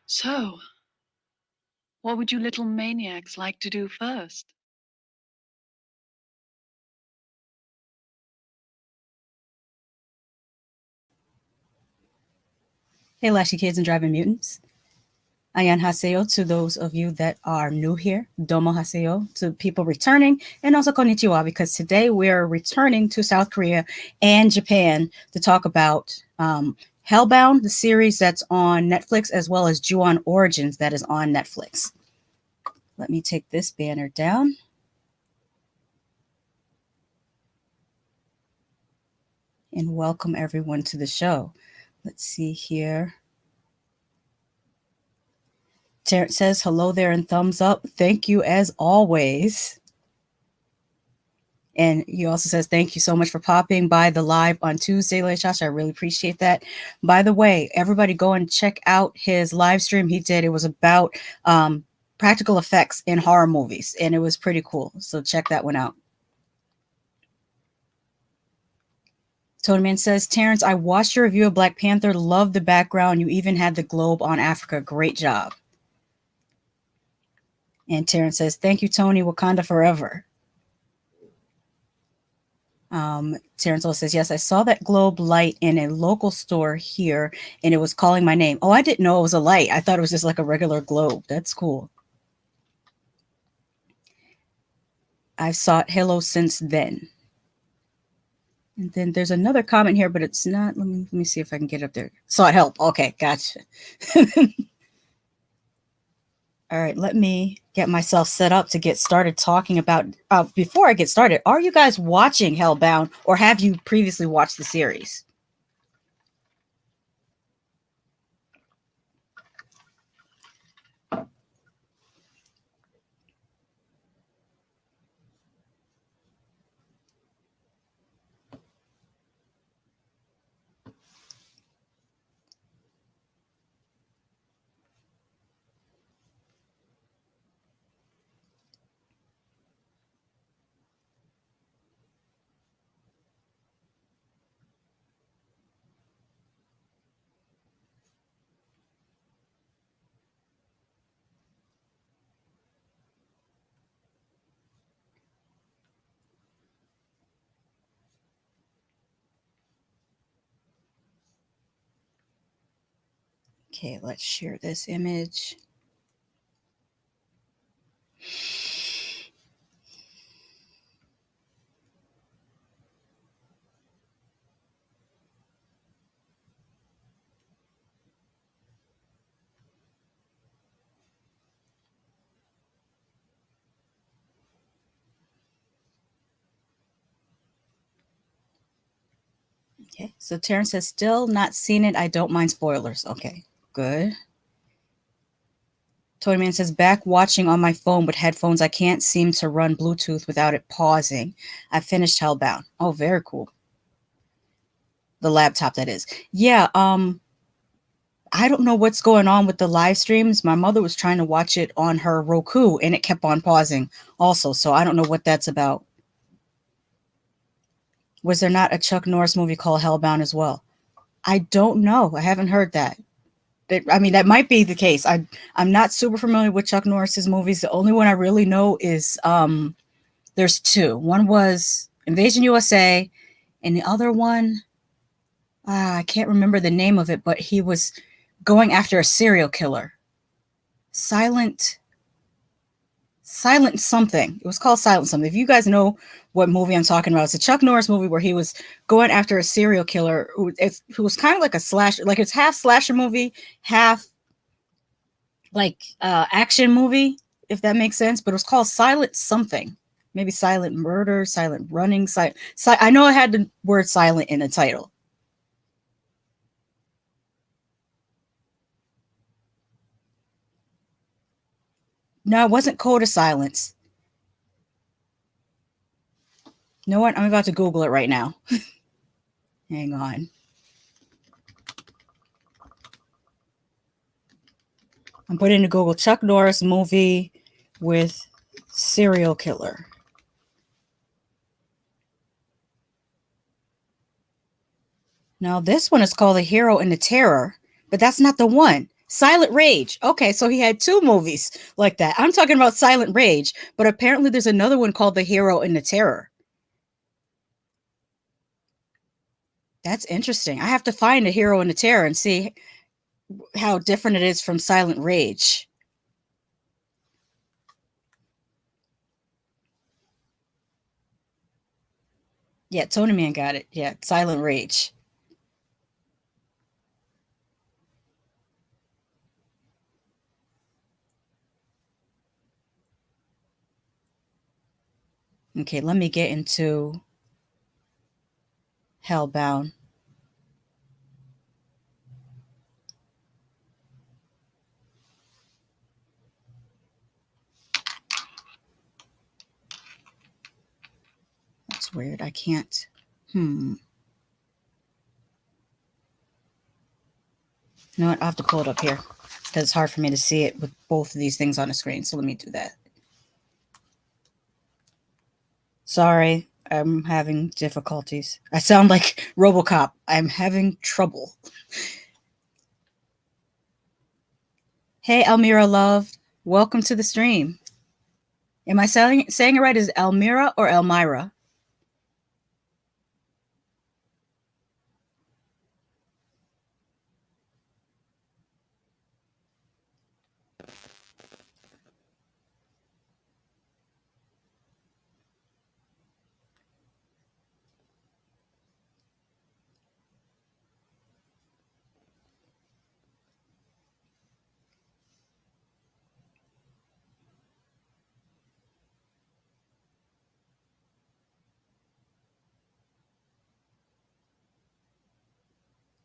So, what would you little maniacs like to do first? Hey, Lashy Kids and Driving Mutants. Ayan Haseo to those of you that are new here. Domo Haseo to people returning. And also konnichiwa, because today we're returning to South Korea and Japan to talk about Hellbound, the series that's on Netflix, as well as Ju-on Origins that is on Netflix. Let me take this banner down. And welcome everyone to the show. Let's see here. Terrence says, hello there and thumbs up. Thank you as always. And he also says, thank you so much for popping by the live on Tuesday, Leishash. I really appreciate that. By the way, everybody go and check out his live stream he did. It was about practical effects in horror movies, and it was pretty cool. So check that one out. Tony Man says, Terrence, I watched your review of Black Panther. Love the background. You even had the globe on Africa. Great job. And Terrence says, thank you, Tony. Wakanda forever. Terrence also says, yes, I saw that globe light in a local store here, and it was calling my name. Oh, I didn't know it was a light. I thought it was just like a regular globe. That's cool. I've sought Hello since then. And then there's another comment here, but it's not. Let me see if I can get up there. Sought help. Okay, gotcha. All right, let me get myself set up to get started talking about, before I get started, are you guys watching Hellbound, or have you previously watched the series? Okay, let's share this image. Okay, so Terrence says, still not seen it. I don't mind spoilers. Okay, good. Toy Man says, back watching on my phone with headphones. I can't seem to run Bluetooth without it pausing. I finished Hellbound. Oh, very cool. The laptop, that is. Yeah, I don't know what's going on with the live streams. My mother was trying to watch it on her Roku, and it kept on pausing also. So I don't know what that's about. Was there not a Chuck Norris movie called Hellbound as well? I don't know. I haven't heard that. I mean, that might be the case. I'm not super familiar with Chuck Norris's movies. The only one I really know is there's two. One was Invasion USA, and the other one, I can't remember the name of it, but he was going after a serial killer. Silent Silent something. It was called Silent something. If you guys know what movie I'm talking about, it's a Chuck Norris movie where he was going after a serial killer who was kind of like a slasher, like it's half slasher movie, half like action movie, if that makes sense. But it was called Silent something. Maybe Silent Murder, Silent Running, I know it had the word silent in the title. No, it wasn't Code of Silence. You know what? I'm about to Google it right now. Hang on. I'm putting into Google Chuck Norris movie with serial killer. Now, this one is called The Hero and the Terror, but that's not the one. Silent Rage. Okay, so he had two movies like that. I'm talking about Silent Rage, but apparently there's another one called The Hero and the Terror. That's interesting. I have to find The Hero and the Terror and see how different it is from Silent Rage. Yeah, Tony Man got it. Yeah, Silent Rage. Okay, let me get into Hellbound. That's weird. I can't. You know what? I'll have to pull it up here because it's hard for me to see it with both of these things on the screen. So let me do that. Sorry, I'm having difficulties. I sound like Robocop. I'm having trouble. Hey, Elmira Love. Welcome to the stream. Am I saying it right? Is it Elmira or Elmira?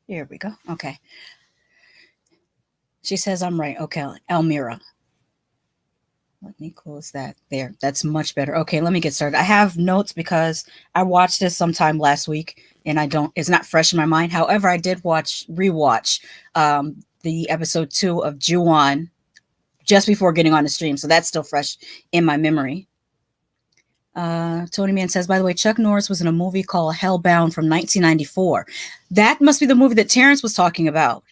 Here we go. Okay. She says I'm right. Okay, Elmira. Let me close that there. That's much better. Okay, let me get started. I have notes because I watched this sometime last week and it's not fresh in my mind. However, I did rewatch the episode 2 of Ju-on just before getting on the stream. So that's still fresh in my memory. Tony Man says, by the way, Chuck Norris was in a movie called Hellbound from 1994. That must be the movie that Terrence was talking about.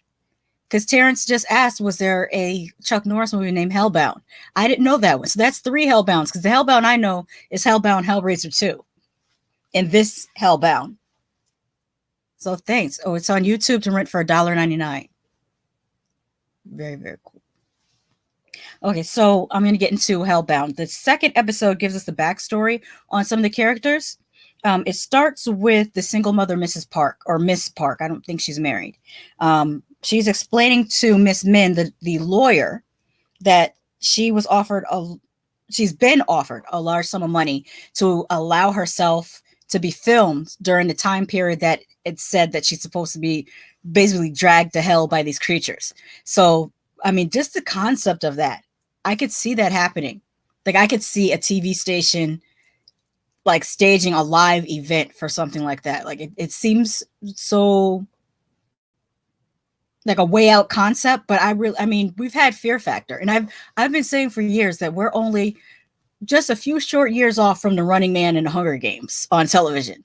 Because Terrence just asked, was there a Chuck Norris movie named Hellbound? I didn't know that one. So that's 3 Hellbounds. Because the Hellbound I know is Hellbound Hellraiser 2. And this Hellbound. So thanks. Oh, it's on YouTube to rent for $1.99. Very, very cool. Okay, so I'm going to get into Hellbound. The second episode gives us the backstory on some of the characters. It starts with the single mother, Mrs. Park, or Miss Park. I don't think she's married. She's explaining to Miss Min, the lawyer, that she's been offered a large sum of money to allow herself to be filmed during the time period that it said that she's supposed to be basically dragged to hell by these creatures. So, I mean, just the concept of that, I could see that happening. Like, I could see a TV station like staging a live event for something like that. Like, it seems so like a way out concept, but I mean, we've had Fear Factor, and I've been saying for years that we're only just a few short years off from the Running Man and the Hunger Games on television.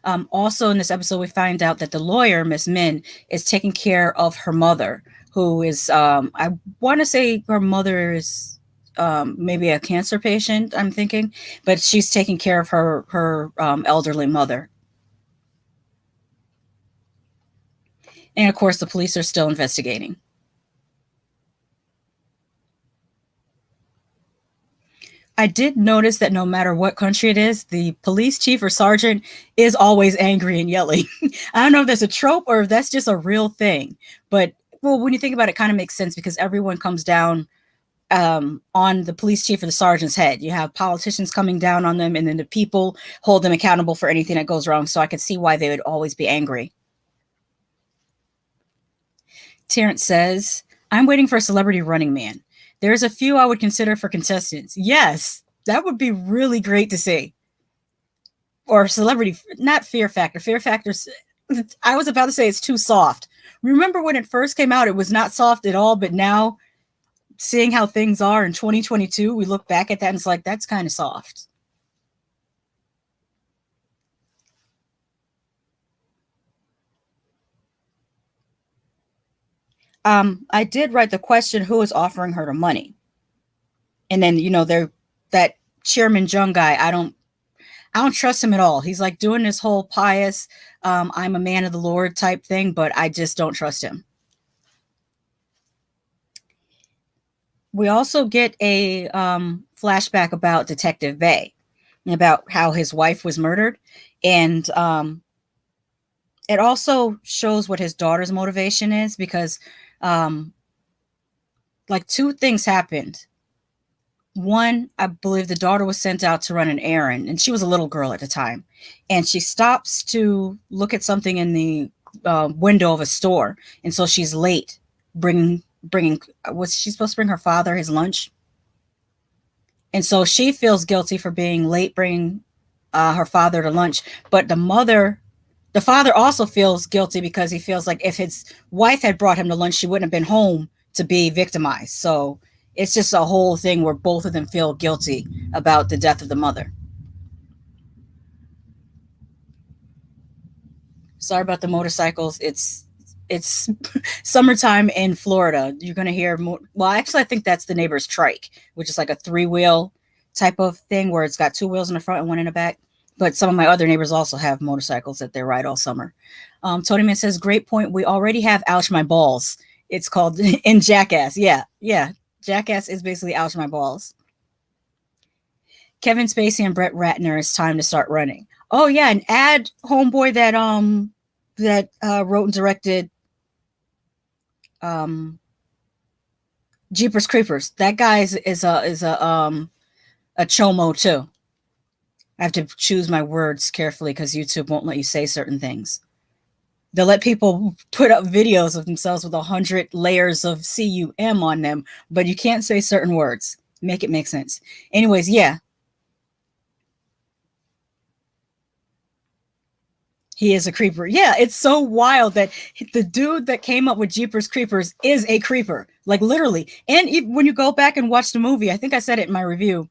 Also, in this episode, we find out that the lawyer, Miss Min, is taking care of her mother, who is, I want to say her mother is maybe a cancer patient, I'm thinking, but she's taking care of her elderly mother. And of course, the police are still investigating. I did notice that no matter what country it is, the police chief or sergeant is always angry and yelling. I don't know if that's a trope or if that's just a real thing. But well, when you think about it, it kind of makes sense because everyone comes down on the police chief or the sergeant's head. You have politicians coming down on them, and then the people hold them accountable for anything that goes wrong. So I could see why they would always be angry. Terrence says, I'm waiting for a celebrity running man. There's a few I would consider for contestants. Yes, that would be really great to see. Or celebrity, not Fear Factor. Fear Factor's, I was about to say it's too soft. Remember when it first came out, it was not soft at all, but now seeing how things are in 2022, we look back at that and it's like, that's kind of soft. I did write the question, who is offering her the money? And then, they're that Chairman Jung guy, I don't trust him at all. He's like doing this whole pious, I'm a man of the Lord type thing, but I just don't trust him. We also get a flashback about Detective Bay, about how his wife was murdered. And it also shows what his daughter's motivation is because like two things happened. One, I believe the daughter was sent out to run an errand, and she was a little girl at the time. And she stops to look at something in the window of a store, and so she's late. Bringing was she supposed to bring her father his lunch? And so she feels guilty for being late bringing her father to lunch. But the father also feels guilty because he feels like if his wife had brought him to lunch, she wouldn't have been home to be victimized. So it's just a whole thing where both of them feel guilty about the death of the mother. Sorry about the motorcycles. It's summertime in Florida. You're gonna hear more. Well, actually, I think that's the neighbor's trike, which is like a 3-wheel type of thing where it's got 2 wheels in the front and 1 in the back. But some of my other neighbors also have motorcycles that they ride all summer. Tony Man says, "Great point. We already have Ouch My Balls. It's called in Jackass. Yeah, yeah. Jackass is basically Ouch My Balls." Kevin Spacey and Brett Ratner, it's time to start running. Oh yeah, and add homeboy that wrote and directed Jeepers Creepers. That guy is a chomo too. I have to choose my words carefully because YouTube won't let you say certain things. They'll let people put up videos of themselves with 100 layers of cum on them, but you can't say certain words. Make it make sense. Anyways, yeah. He is a creeper. Yeah, it's so wild that the dude that came up with Jeepers Creepers is a creeper, like literally. And when you go back and watch the movie, I think I said it in my review,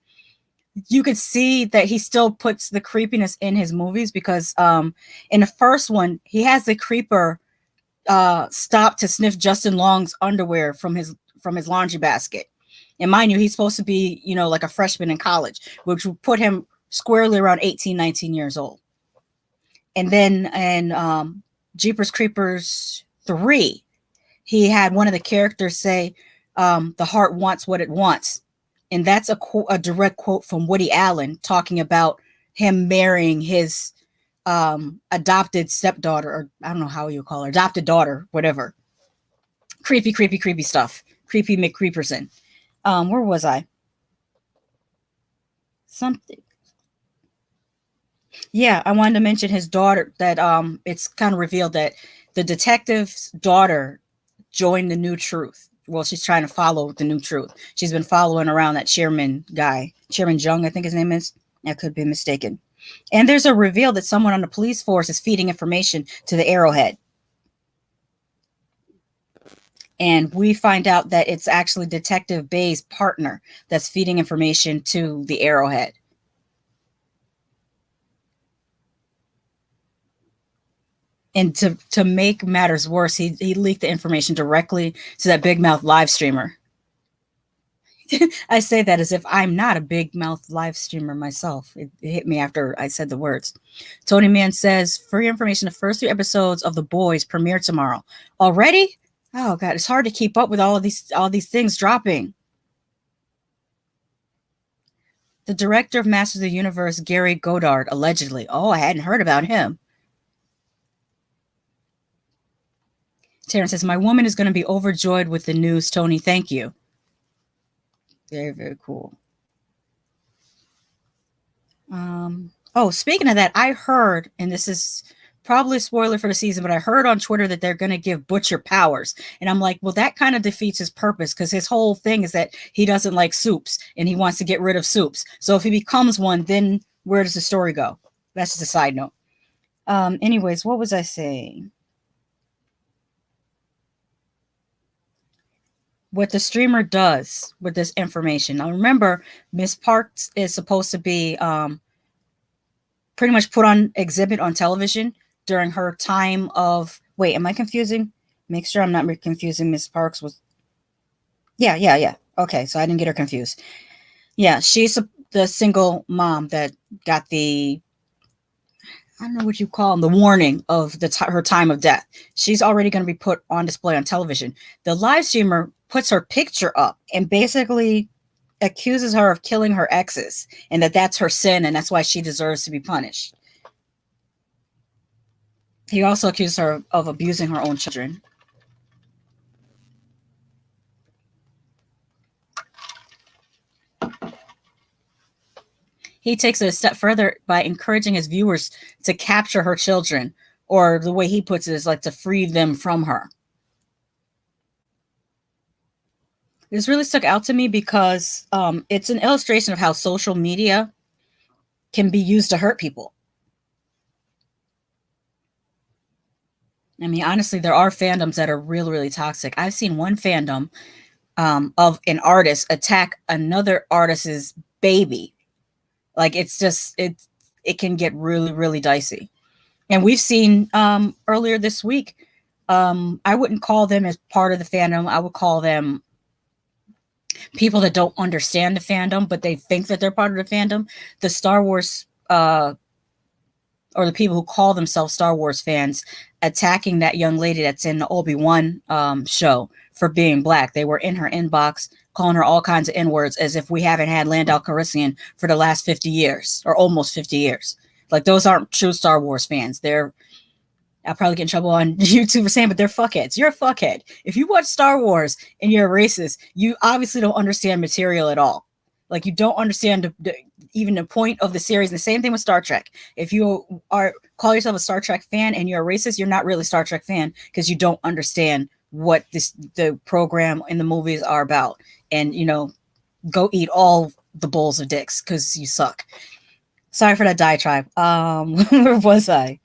you could see that he still puts the creepiness in his movies because in the first one, he has the creeper stop to sniff Justin Long's underwear from his laundry basket. And mind you, he's supposed to be, like a freshman in college, which would put him squarely around 18, 19 years old. And then in Jeepers Creepers 3, he had one of the characters say, the heart wants what it wants. And that's a direct quote from Woody Allen talking about him marrying his adopted stepdaughter, or I don't know how you call her, adopted daughter, whatever. Creepy, creepy, creepy stuff. Creepy McCreeperson. Where was I? Something. Yeah, I wanted to mention his daughter, that it's kind of revealed that the detective's daughter joined the New Truth. Well, she's trying to follow the New Truth. She's been following around that chairman guy, Chairman Jung, I think his name is. I could be mistaken. And there's a reveal that someone on the police force is feeding information to the Arrowhead. And we find out that it's actually Detective Bay's partner that's feeding information to the Arrowhead. And to make matters worse, he leaked the information directly to that big mouth live streamer. I say that as if I'm not a big mouth live streamer myself. It hit me after I said the words. Tony Man says, for your information, the first 3 episodes of The Boys premiere tomorrow. Already? Oh god, it's hard to keep up with all these things dropping. The director of Masters of the Universe, Gary Goddard, allegedly. Oh, I hadn't heard about him. Terrence says, my woman is going to be overjoyed with the news, Tony. Thank you. Very, very cool. Oh, speaking of that, I heard, and this is probably a spoiler for the season, but I heard on Twitter that they're going to give Butcher powers. And I'm like, well, that kind of defeats his purpose because his whole thing is that he doesn't like soups and he wants to get rid of soups. So if he becomes one, then where does the story go? That's just a side note. Anyways, what was I saying? What the streamer does with this information. Now, remember, Miss Parks is supposed to be pretty much put on exhibit on television during her time of. Wait, am I confusing? Make sure I'm not confusing Miss Parks with. Yeah. Okay, so I didn't get her confused. Yeah, she's the single mom that got the. I don't know what you call them, the warning of her time of death. She's already going to be put on display on television. The live streamer puts her picture up and basically accuses her of killing her exes and that's her sin and that's why she deserves to be punished. He also accused her of abusing her own children. He takes it a step further by encouraging his viewers to capture her children, or the way he puts it is like to free them from her. This really stuck out to me because it's an illustration of how social media can be used to hurt people. I mean, honestly, there are fandoms that are really, really toxic. I've seen one fandom of an artist attack another artist's baby. Like it's just it can get really, really dicey. And we've seen earlier this week. I wouldn't call them as part of the fandom. I would call them people that don't understand the fandom, but they think that they're part of the fandom. The Star Wars or the people who call themselves Star Wars fans attacking that young lady that's in the Obi-Wan show for being black. They were in her inbox calling her all kinds of N-words as if we haven't had Lando Calrissian for the last 50 years or almost 50 years. Like those aren't true Star Wars fans. I'll probably get in trouble on YouTube for saying, but they're fuckheads. You're a fuckhead. If you watch Star Wars and you're a racist, you obviously don't understand material at all. Like you don't understand even the point of the series. And the same thing with Star Trek. If you call yourself a Star Trek fan and you're a racist, you're not really a Star Trek fan because you don't understand what the program and the movies are about. And go eat all the bowls of dicks because you suck. Sorry for that diatribe. Where was I?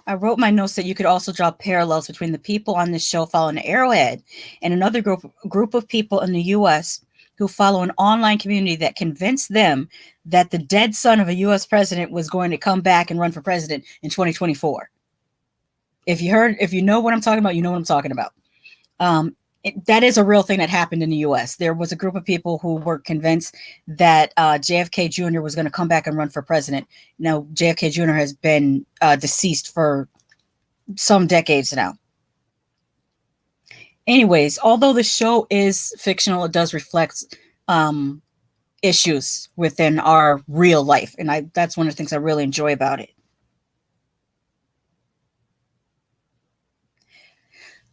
I wrote my notes that you could also draw parallels between the people on this show following Arrowhead and another group of people in the U.S. who follow an online community that convinced them that the dead son of a U.S. president was going to come back and run for president in 2024. If you know what I'm talking about, you know what I'm talking about. That is a real thing that happened in the U.S. There was a group of people who were convinced that JFK Jr. was going to come back and run for president. Now, JFK Jr. has been deceased for some decades now. Anyways, although the show is fictional, it does reflect issues within our real life. And that's one of the things I really enjoy about it.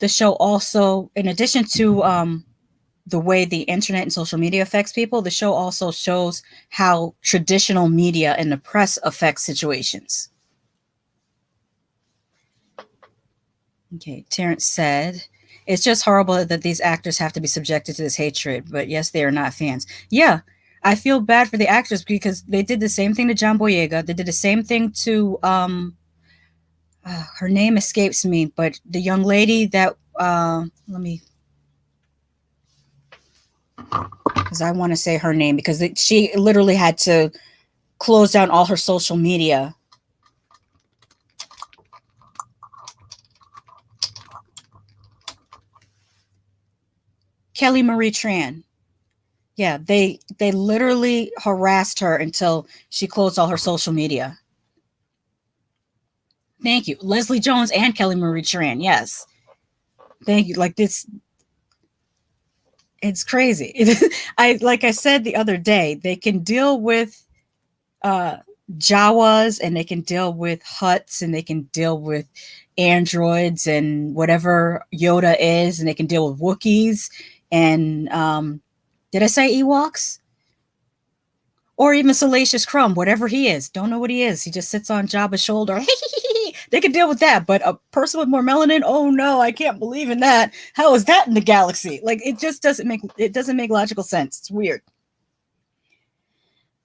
The show also, in addition to the way the internet and social media affects people, the show also shows how traditional media and the press affects situations. Okay, Terrence said, it's just horrible that these actors have to be subjected to this hatred, but yes, they are not fans. Yeah, I feel bad for the actors because they did the same thing to John Boyega. They did the same thing to, her name escapes me, but the young lady that, let me because I want to say her name because she literally had to close down all her social media. Kelly Marie Tran. Yeah, they literally harassed her until she closed all her social media. Thank you. Leslie Jones and Kelly Marie Tran. Yes. Thank you. Like this, it's crazy. I like I said the other day, they can deal with uh Jawas and they can deal with Huts and they can deal with androids and whatever Yoda is and they can deal with Wookiees and did I say Ewoks? Or even Salacious Crumb, whatever he is. Don't know what he is. He just sits on Jabba's shoulder. They could deal with that, but a person with more melanin, oh no, I can't believe in that. How is that in the galaxy? Like it just doesn't make logical sense. It's weird.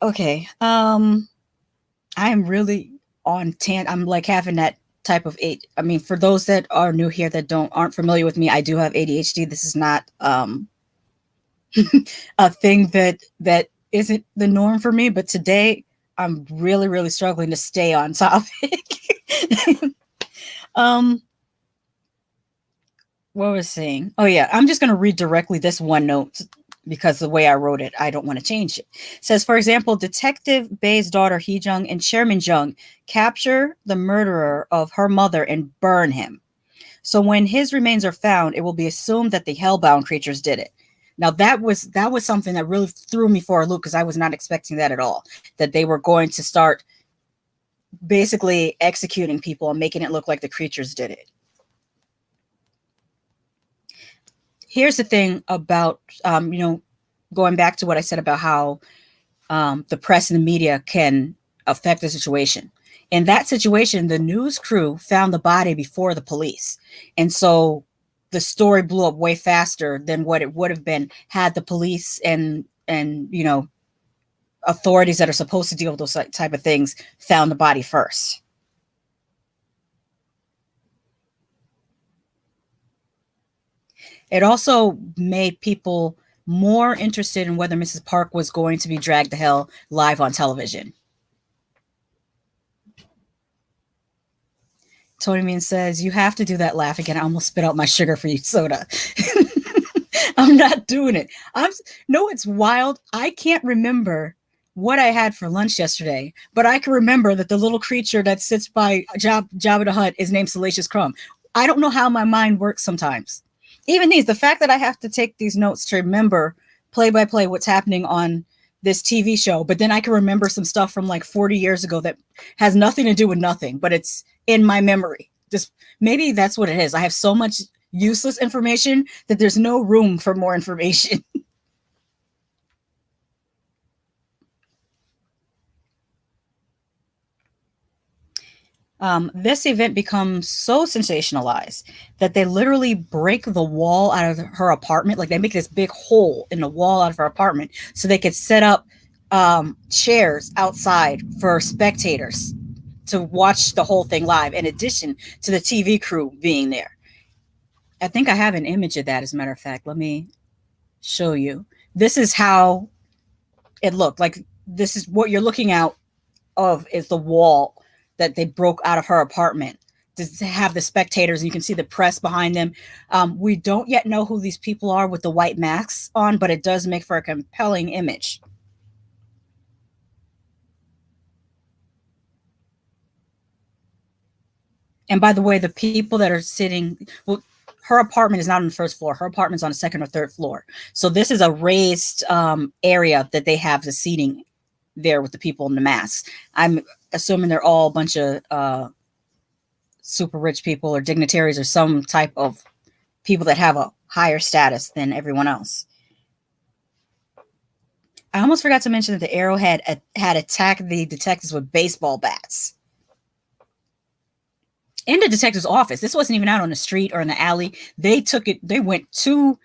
Okay. I am really I'm like having that type of eight. I mean, for those that are new here that aren't familiar with me, I do have ADHD. This is not a thing that isn't the norm for me, but today I'm really, really struggling to stay on topic. um what was I saying? Oh yeah, I'm just gonna read directly this one note because the way I wrote it, I don't want to change it. It says, for example, Detective Bay's daughter Hee-jung and Chairman Jung capture the murderer of her mother and burn him. So when his remains are found, it will be assumed that the Hellbound creatures did it. Now that was something that really threw me for a loop because I was not expecting that at all. That they were going to start basically executing people and making it look like the creatures did it. Here's the thing about going back to what I said about how the press and the media can affect the situation. In that situation, the news crew found the body before the police. And so the story blew up way faster than what it would have been had the police and authorities that are supposed to deal with those type of things found the body first. It also made people more interested in whether Mrs. Park was going to be dragged to hell live on television. Tony Mean says, you have to do that laugh again. I almost spit out my sugar-free soda. I'm not doing it. No, it's wild. I can't remember what I had for lunch yesterday, but I can remember that the little creature that sits by Jabba the Hutt is named Salacious Crumb. I don't know how my mind works sometimes. Even the fact that I have to take these notes to remember play by play what's happening on this TV show, but then I can remember some stuff from like 40 years ago that has nothing to do with nothing, but it's in my memory. Just maybe that's what it is. I have so much useless information that there's no room for more information. This event becomes so sensationalized that they literally break the wall out of her apartment. Like they make this big hole in the wall out of her apartment so they could set up chairs outside for spectators to watch the whole thing live, in addition to the TV crew being there. I think I have an image of that, as a matter of fact. Let me show you. This is how it looked. Like this is what you're looking out of is the wall that they broke out of her apartment to have the spectators, and you can see the press behind them. We don't yet know who these people are with the white masks on, but it does make for a compelling image. And by the way, the people that are sitting, well, her apartment is not on the first floor. Her apartment's on the second or third floor. So this is a raised area that they have the seating there with the people in the masks. I'm assuming they're all a bunch of super rich people or dignitaries or some type of people that have a higher status than everyone else. I almost forgot to mention that the Arrowhead had attacked the detectives with baseball bats. In the detective's office. This wasn't even out on the street or in the alley. They took it, they went to,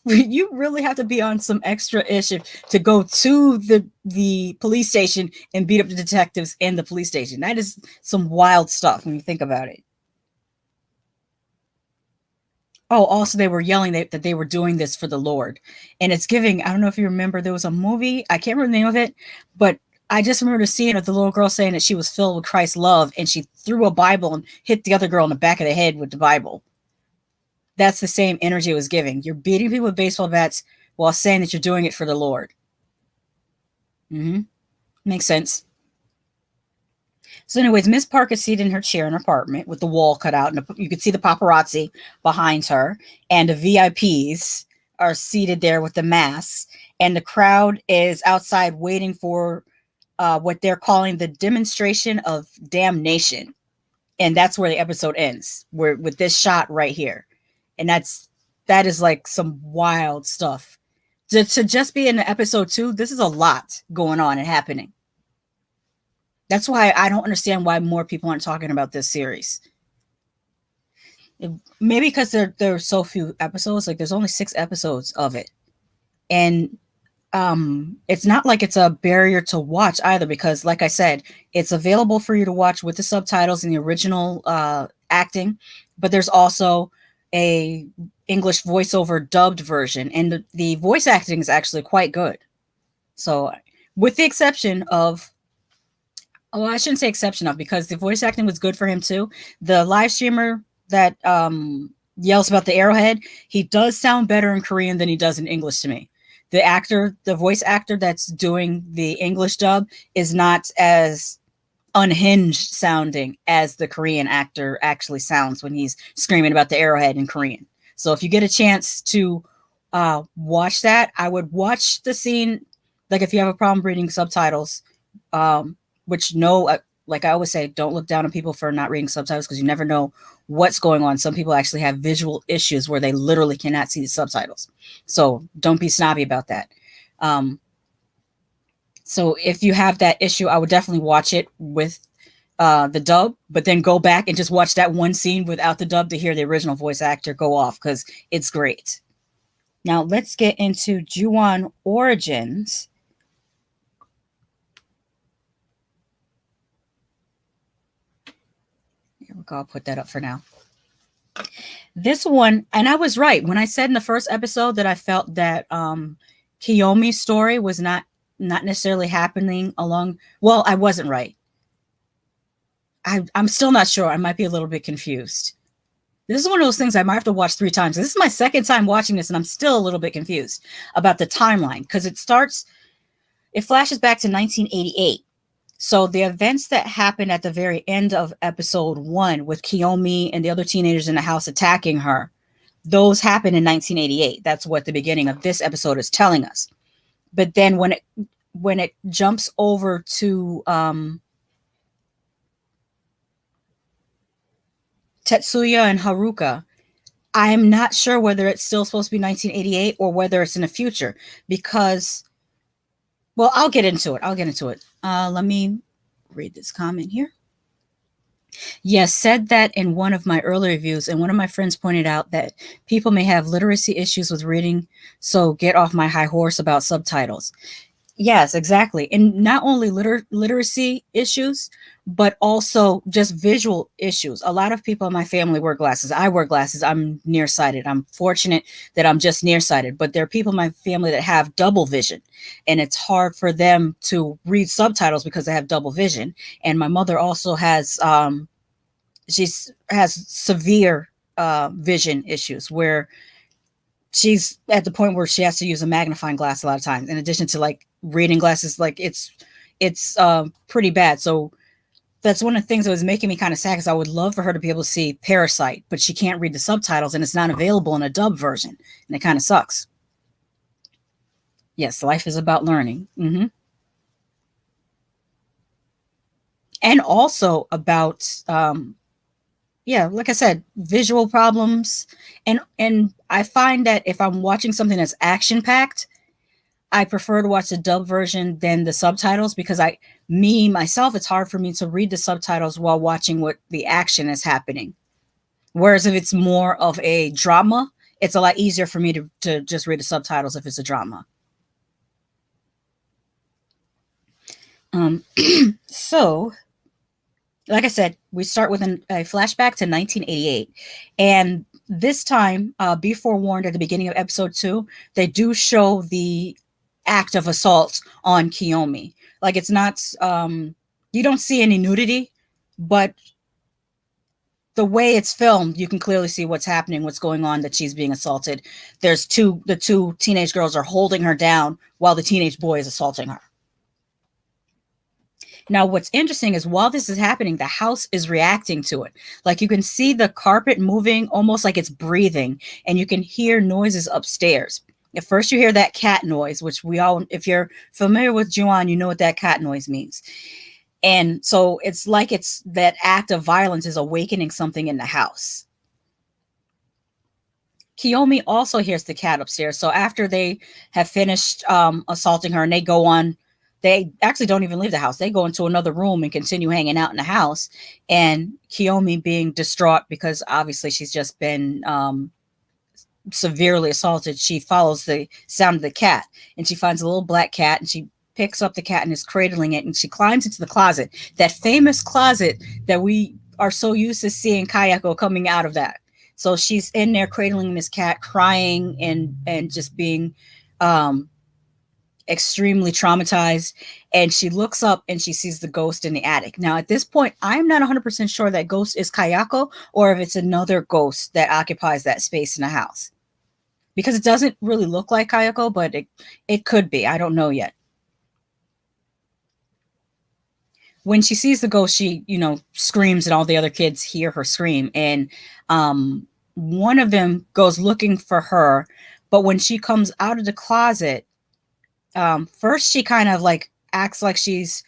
you really have to be on some extra ish to go to the police station and beat up the detectives in the police station. That is some wild stuff when you think about it. Oh, also they were yelling that they were doing this for the Lord. And it's giving, I don't know if you remember, there was a movie, I can't remember the name of it, but I just remember the scene of the little girl saying that she was filled with Christ's love and she threw a Bible and hit the other girl in the back of the head with the Bible. That's the same energy it was giving. You're beating people with baseball bats while saying that you're doing it for the Lord. Mm-hmm. Makes sense. So, anyways, Miss Park is seated in her chair in her apartment with the wall cut out, and you can see the paparazzi behind her, and the VIPs are seated there with the masks, and the crowd is outside waiting for what they're calling the demonstration of damnation, and that's where the episode ends. Where with this shot right here, and that is like some wild stuff. To just be in episode 2, this is a lot going on and happening. That's why I don't understand why more people aren't talking about this series. Maybe because there are so few episodes. Like there's only 6 episodes of it, and it's not like it's a barrier to watch either. Because, like I said, it's available for you to watch with the subtitles and the original acting, but there's also a English voiceover dubbed version, and the voice acting is actually quite good. So, with the exception of oh, I shouldn't say exception of because the voice acting was good for him too. The live streamer that yells about the arrowhead, he does sound better in Korean than he does in English to me. The actor, the voice actor that's doing the English dub is not as unhinged sounding as the Korean actor actually sounds when he's screaming about the arrowhead in Korean. So if you get a chance to watch that, I would watch the scene. Like if you have a problem reading subtitles, um, which no, like I always say, don't look down on people for not reading subtitles because you never know what's going on. Some people actually have visual issues where they literally cannot see the subtitles. So don't be snobby about that. Um, so if you have that issue, I would definitely watch it with the dub, but then go back and just watch that one scene without the dub to hear the original voice actor go off because it's great. Now let's get into Ju-on Origins. Here we go. I'll put that up for now. This one, and I was right when I said in the first episode that I felt that Kiyomi's story was not necessarily happening along. Well, I wasn't right. I'm still not sure. I might be a little bit confused. This is one of those things I might have to watch 3 times. This is my second time watching this, and I'm still a little bit confused about the timeline because it flashes back to 1988. So the events that happened at the very end of episode 1 with Kiyomi and the other teenagers in the house attacking her, those happened in 1988. That's what the beginning of this episode is telling us. But then when it jumps over to Tetsuya and Haruka, I'm not sure whether it's still supposed to be 1988 or whether it's in the future because, well, I'll get into it. Let me read this comment here. Yes, said that in one of my early reviews, and one of my friends pointed out that people may have literacy issues with reading, so get off my high horse about subtitles. Yes, exactly. And not only literacy issues, but also just visual issues. A lot of people in my family wear glasses. I wear glasses. I'm nearsighted. I'm fortunate that I'm just nearsighted, but there are people in my family that have double vision, and it's hard for them to read subtitles because they have double vision. And my mother also has she has severe vision issues where she's at the point where she has to use a magnifying glass a lot of times in addition to like reading glasses. Like it's pretty bad. So that's one of the things that was making me kind of sad because I would love for her to be able to see Parasite, but she can't read the subtitles and it's not available in a dub version, and it kind of sucks. Yes, life is about learning. And also about yeah, like I said, visual problems. And I find that if I'm watching something that's action packed, I prefer to watch the dub version than the subtitles because myself, it's hard for me to read the subtitles while watching what the action is happening. Whereas if it's more of a drama, it's a lot easier for me to just read the subtitles if it's a drama. Um, so Like I said, we start with a flashback to 1988. And this time, be forewarned at the beginning of episode 2, they do show the act of assault on Kiyomi. Like it's not, you don't see any nudity, but the way it's filmed, you can clearly see what's happening, what's going on, that she's being assaulted. The two teenage girls are holding her down while the teenage boy is assaulting her. Now, what's interesting is while this is happening, the house is reacting to it. Like you can see the carpet moving almost like it's breathing, and you can hear noises upstairs. At first, you hear that cat noise, which we all, if you're familiar with Juon, you know what that cat noise means. And so it's like it's that act of violence is awakening something in the house. Kiyomi also hears the cat upstairs. So after they have finished assaulting her and they go on, they actually don't even leave the house. They go into another room and continue hanging out in the house. And Kiyomi, being distraught because obviously she's just been severely assaulted, she follows the sound of the cat and she finds a little black cat and she picks up the cat and is cradling it and she climbs into the closet, that famous closet that we are so used to seeing Kayako coming out of that. So she's in there cradling this cat, crying and just being um, extremely traumatized. And she looks up and she sees the ghost in the attic. Now, at this point, I'm not 100% sure that ghost is Kayako or if it's another ghost that occupies that space in the house. Because it doesn't really look like Kayako, but it could be. I don't know yet. When she sees the ghost, she, screams and all the other kids hear her scream. And one of them goes looking for her. But when she comes out of the closet, first she kind of like acts like she's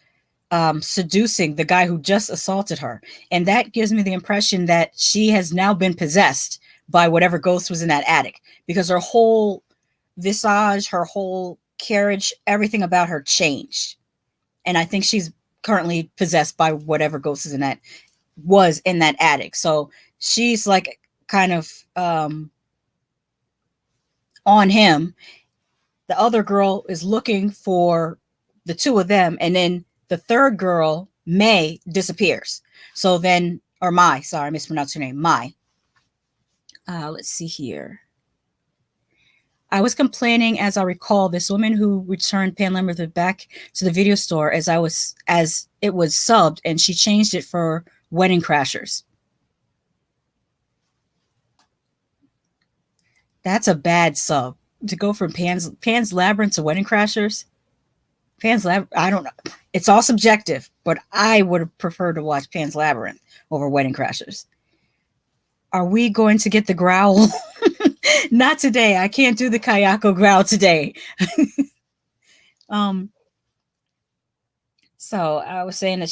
seducing the guy who just assaulted her. And that gives me the impression that she has now been possessed by whatever ghost was in that attic, because her whole visage, her whole carriage, everything about her changed. And I think she's currently possessed by whatever ghost is in that was in that attic. So she's like kind of on him. The other girl is looking for the two of them, and then the third girl, May, disappears. So then, or Mai, sorry, I mispronounced her name, Mai. Let's see here. I was complaining, as I recall, this woman who returned Pan Labyrinth back to the video store as it was subbed, and she changed it for Wedding Crashers. That's a bad sub to go from Pan's Labyrinth to Wedding Crashers. Pan's Labyrinth, I don't know. It's all subjective, but I would have preferred to watch Pan's Labyrinth over Wedding Crashers. Are we going to get the growl? Not today. I can't do the Kayako growl today. um so I was saying that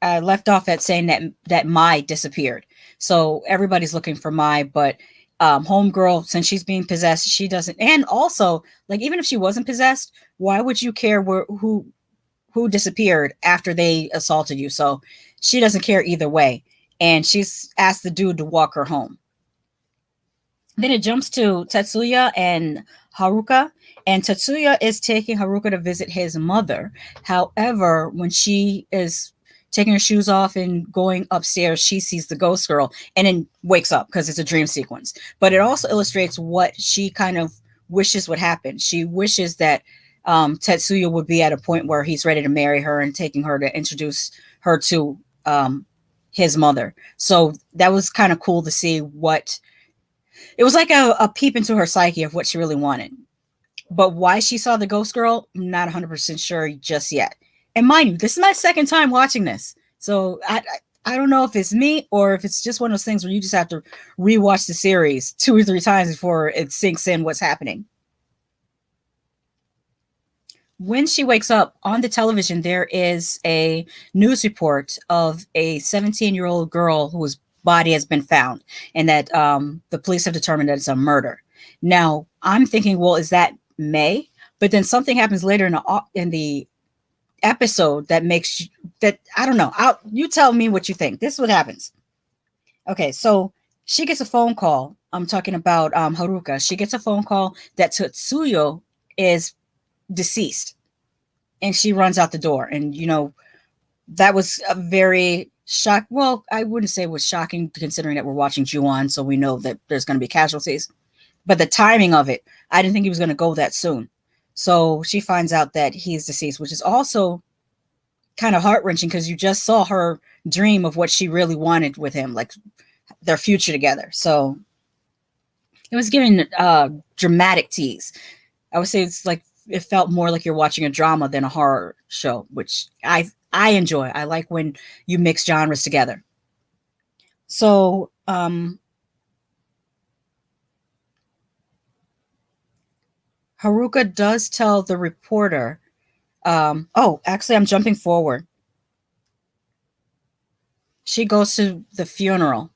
I left off at saying that Mai disappeared. So everybody's looking for Mai, but homegirl, since she's being possessed, she doesn't. And also, like, even if she wasn't possessed, why would you care who disappeared after they assaulted you? So she doesn't care either way. And she's asked the dude to walk her home. Then it jumps to Tetsuya and Haruka, and Tetsuya is taking Haruka to visit his mother. However, when she is taking her shoes off and going upstairs, she sees the ghost girl and then wakes up because it's a dream sequence. But it also illustrates what she kind of wishes would happen. She wishes that Tetsuya would be at a point where he's ready to marry her and taking her to introduce her to his mother. So that was kind of cool to see what it was like a peep into her psyche of what she really wanted. But why she saw the ghost girl, I'm not 100% sure just yet. And mind you, this is my second time watching this. So I don't know if it's me or if it's just one of those things where you just have to rewatch the series 2 or 3 times before it sinks in what's happening. When she wakes up on the television, there is a news report of a 17-year-old girl whose body has been found and that the police have determined that it's a murder. Now, I'm thinking, well, is that May? But then something happens later in the episode that makes that I don't know. You tell me what you think. This is what happens. Okay, so she gets a phone call. I'm talking about Haruka. She gets a phone call that Tetsuya is deceased. And she runs out the door. And, that was a very shock. Well, I wouldn't say it was shocking considering that we're watching Ju-on, so we know that there's going to be casualties. But the timing of it, I didn't think he was going to go that soon. So she finds out that he's deceased, which is also kind of heart wrenching because you just saw her dream of what she really wanted with him, like their future together. So it was giving dramatic tease. I would say it's like it felt more like you're watching a drama than a horror show, which I enjoy. I like when you mix genres together. So Haruka does tell the reporter. Oh, actually, I'm jumping forward. She goes to the funeral.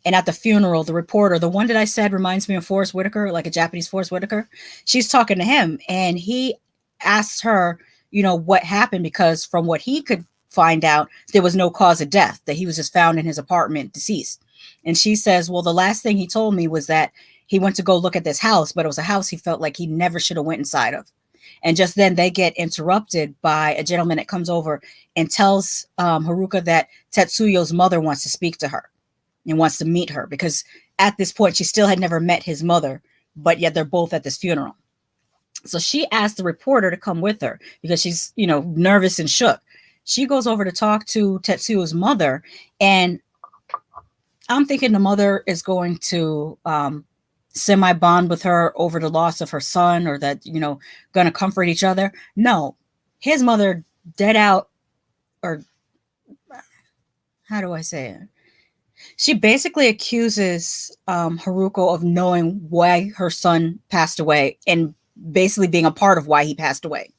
And at the funeral, the reporter, the one that I said reminds me of Forrest Whitaker, like a Japanese Forrest Whitaker, she's talking to him and he asks her, what happened because from what he could find out, there was no cause of death, that he was just found in his apartment deceased. And she says, well, the last thing he told me was that he went to go look at this house, but it was a house he felt like he never should have went inside of. And just then they get interrupted by a gentleman that comes over and tells Haruka that Tetsuyo's mother wants to speak to her and wants to meet her because at this point she still had never met his mother, but yet they're both at this funeral. So she asked the reporter to come with her because she's, nervous and shook. She goes over to talk to Tetsuyo's mother, and I'm thinking the mother is going to semi-bond with her over the loss of her son, or that, going to comfort each other. No, his mother dead out, or how do I say it? She basically accuses Haruko of knowing why her son passed away and basically being a part of why he passed away.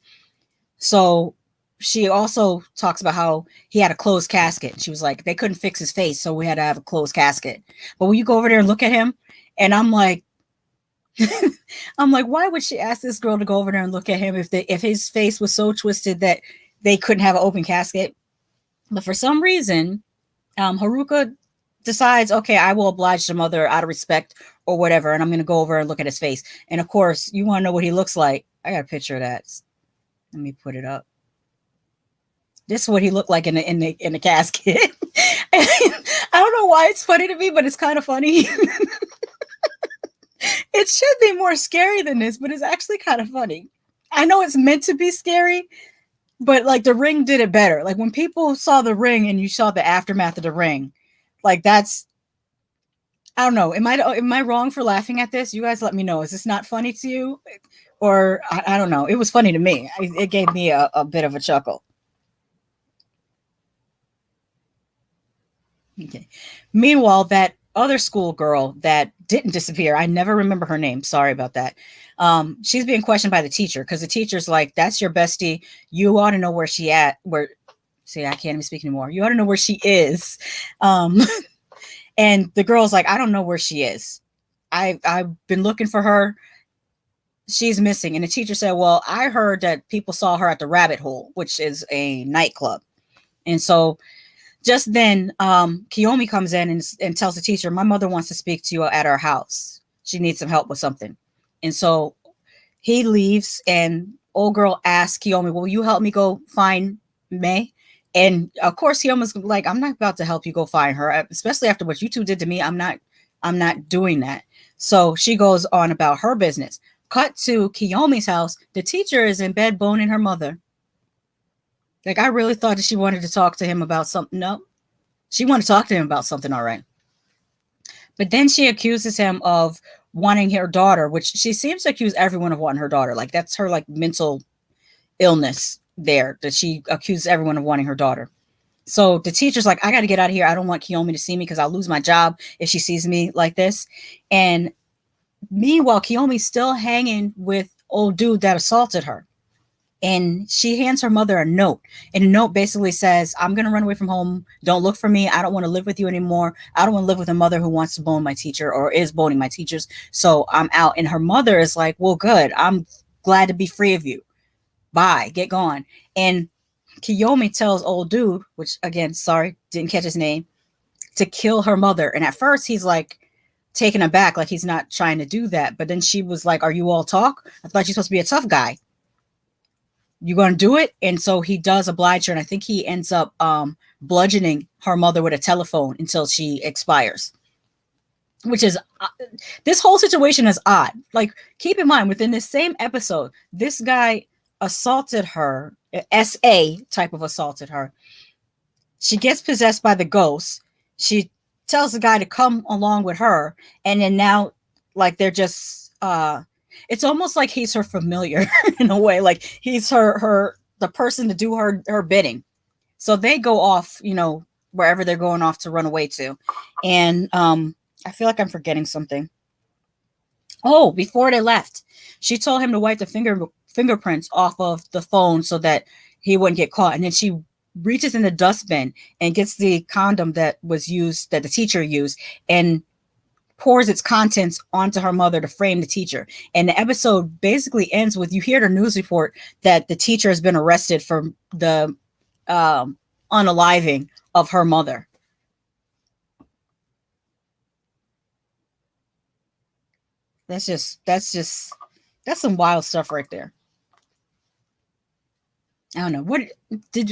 So she also talks about how he had a closed casket. She was like, they couldn't fix his face, so we had to have a closed casket. But when you go over there and look at him, and I'm like, why would she ask this girl to go over there and look at him if his face was so twisted that they couldn't have an open casket? But for some reason, Haruka decides, okay, I will oblige the mother out of respect or whatever, and I'm going to go over and look at his face. And of course, you want to know what he looks like. I got a picture of that. Let me put it up. This is what he looked like in the casket. I don't know why it's funny to me, but it's kind of funny. It should be more scary than this, but it's actually kind of funny. I know it's meant to be scary, but like The Ring did it better. Like when people saw The Ring and you saw the aftermath of The Ring, like that's, I don't know. Am I wrong for laughing at this? You guys let me know. Is this not funny to you? Or I don't know. It was funny to me. It gave me a bit of a chuckle. Okay. Meanwhile, that other schoolgirl that didn't disappear, I never remember her name. Sorry about that. She's being questioned by the teacher because the teacher's like, that's your bestie. You ought to know where she at. See, I can't even speak anymore. You ought to know where she is. And the girl's like, I don't know where she is. I've been looking for her. She's missing. And the teacher said, well, I heard that people saw her at the Rabbit Hole, which is a nightclub. And so just then, Kiyomi comes in and tells the teacher, my mother wants to speak to you at our house. She needs some help with something. And so he leaves, and old girl asks Kiyomi, will you help me go find May? And of course, Kiyomi's like, I'm not about to help you go find her, especially after what you two did to me. I'm not doing that. So she goes on about her business. Cut to Kiyomi's house. The teacher is in bed boning her mother. Like, I really thought that she wanted to talk to him about something. No, she wanted to talk to him about something, all right. But then she accuses him of wanting her daughter, which she seems to accuse everyone of wanting her daughter. Like, that's her, like, mental illness there, that she accuses everyone of wanting her daughter. So the teacher's like, I got to get out of here. I don't want Kiyomi to see me because I'll lose my job if she sees me like this. And meanwhile, Kiyomi's still hanging with old dude that assaulted her. And she hands her mother a note. And the note basically says, I'm going to run away from home. Don't look for me. I don't want to live with you anymore. I don't want to live with a mother who wants to bone my teacher or is boning my teachers. So I'm out. And her mother is like, well, good. I'm glad to be free of you. Bye. Get gone. And Kiyomi tells old dude, which again, sorry, didn't catch his name, to kill her mother. And at first he's like taken aback, like he's not trying to do that. But then she was like, are you all talk? I thought you're supposed to be a tough guy. You gonna do it? And so he does oblige her, and I think he ends up bludgeoning her mother with a telephone until she expires. Which is this whole situation is odd. Like, keep in mind, within this same episode, this guy assaulted her, SA type of assaulted her. She gets possessed by the ghost. She tells the guy to come along with her, and then now, like, they're just it's almost like he's her familiar in a way. Like, he's her the person to do her bidding. So they go off, wherever they're going off to run away to. And I feel like I'm forgetting something. Oh, before they left, she told him to wipe the fingerprints off of the phone so that he wouldn't get caught. And then she reaches in the dustbin and gets the condom that was used, that the teacher used, and pours its contents onto her mother to frame the teacher. And the episode basically ends with, you hear the news report that the teacher has been arrested for the unaliving of her mother. That's some wild stuff right there. I don't know.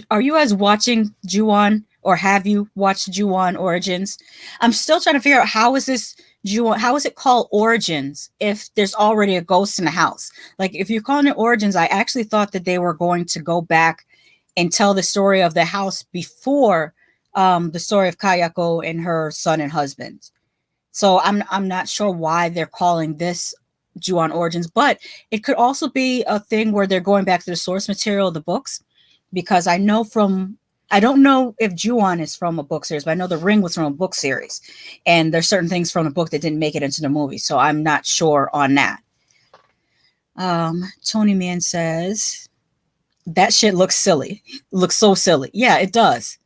Are you guys watching Ju-on, or have you watched Ju-on Origins? I'm still trying to figure out, how is this Ju-on, how is it called Origins if there's already a ghost in the house? Like, if you're calling it Origins, I actually thought that they were going to go back and tell the story of the house before the story of Kayako and her son and husband. So I'm not sure why they're calling this Ju-on Origins, but it could also be a thing where they're going back to the source material of the books, because I don't know if Ju-on is from a book series, but I know The Ring was from a book series, and there's certain things from the book that didn't make it into the movie, so I'm not sure on that. Tony Man says that shit looks silly. Looks so silly. Yeah, it does.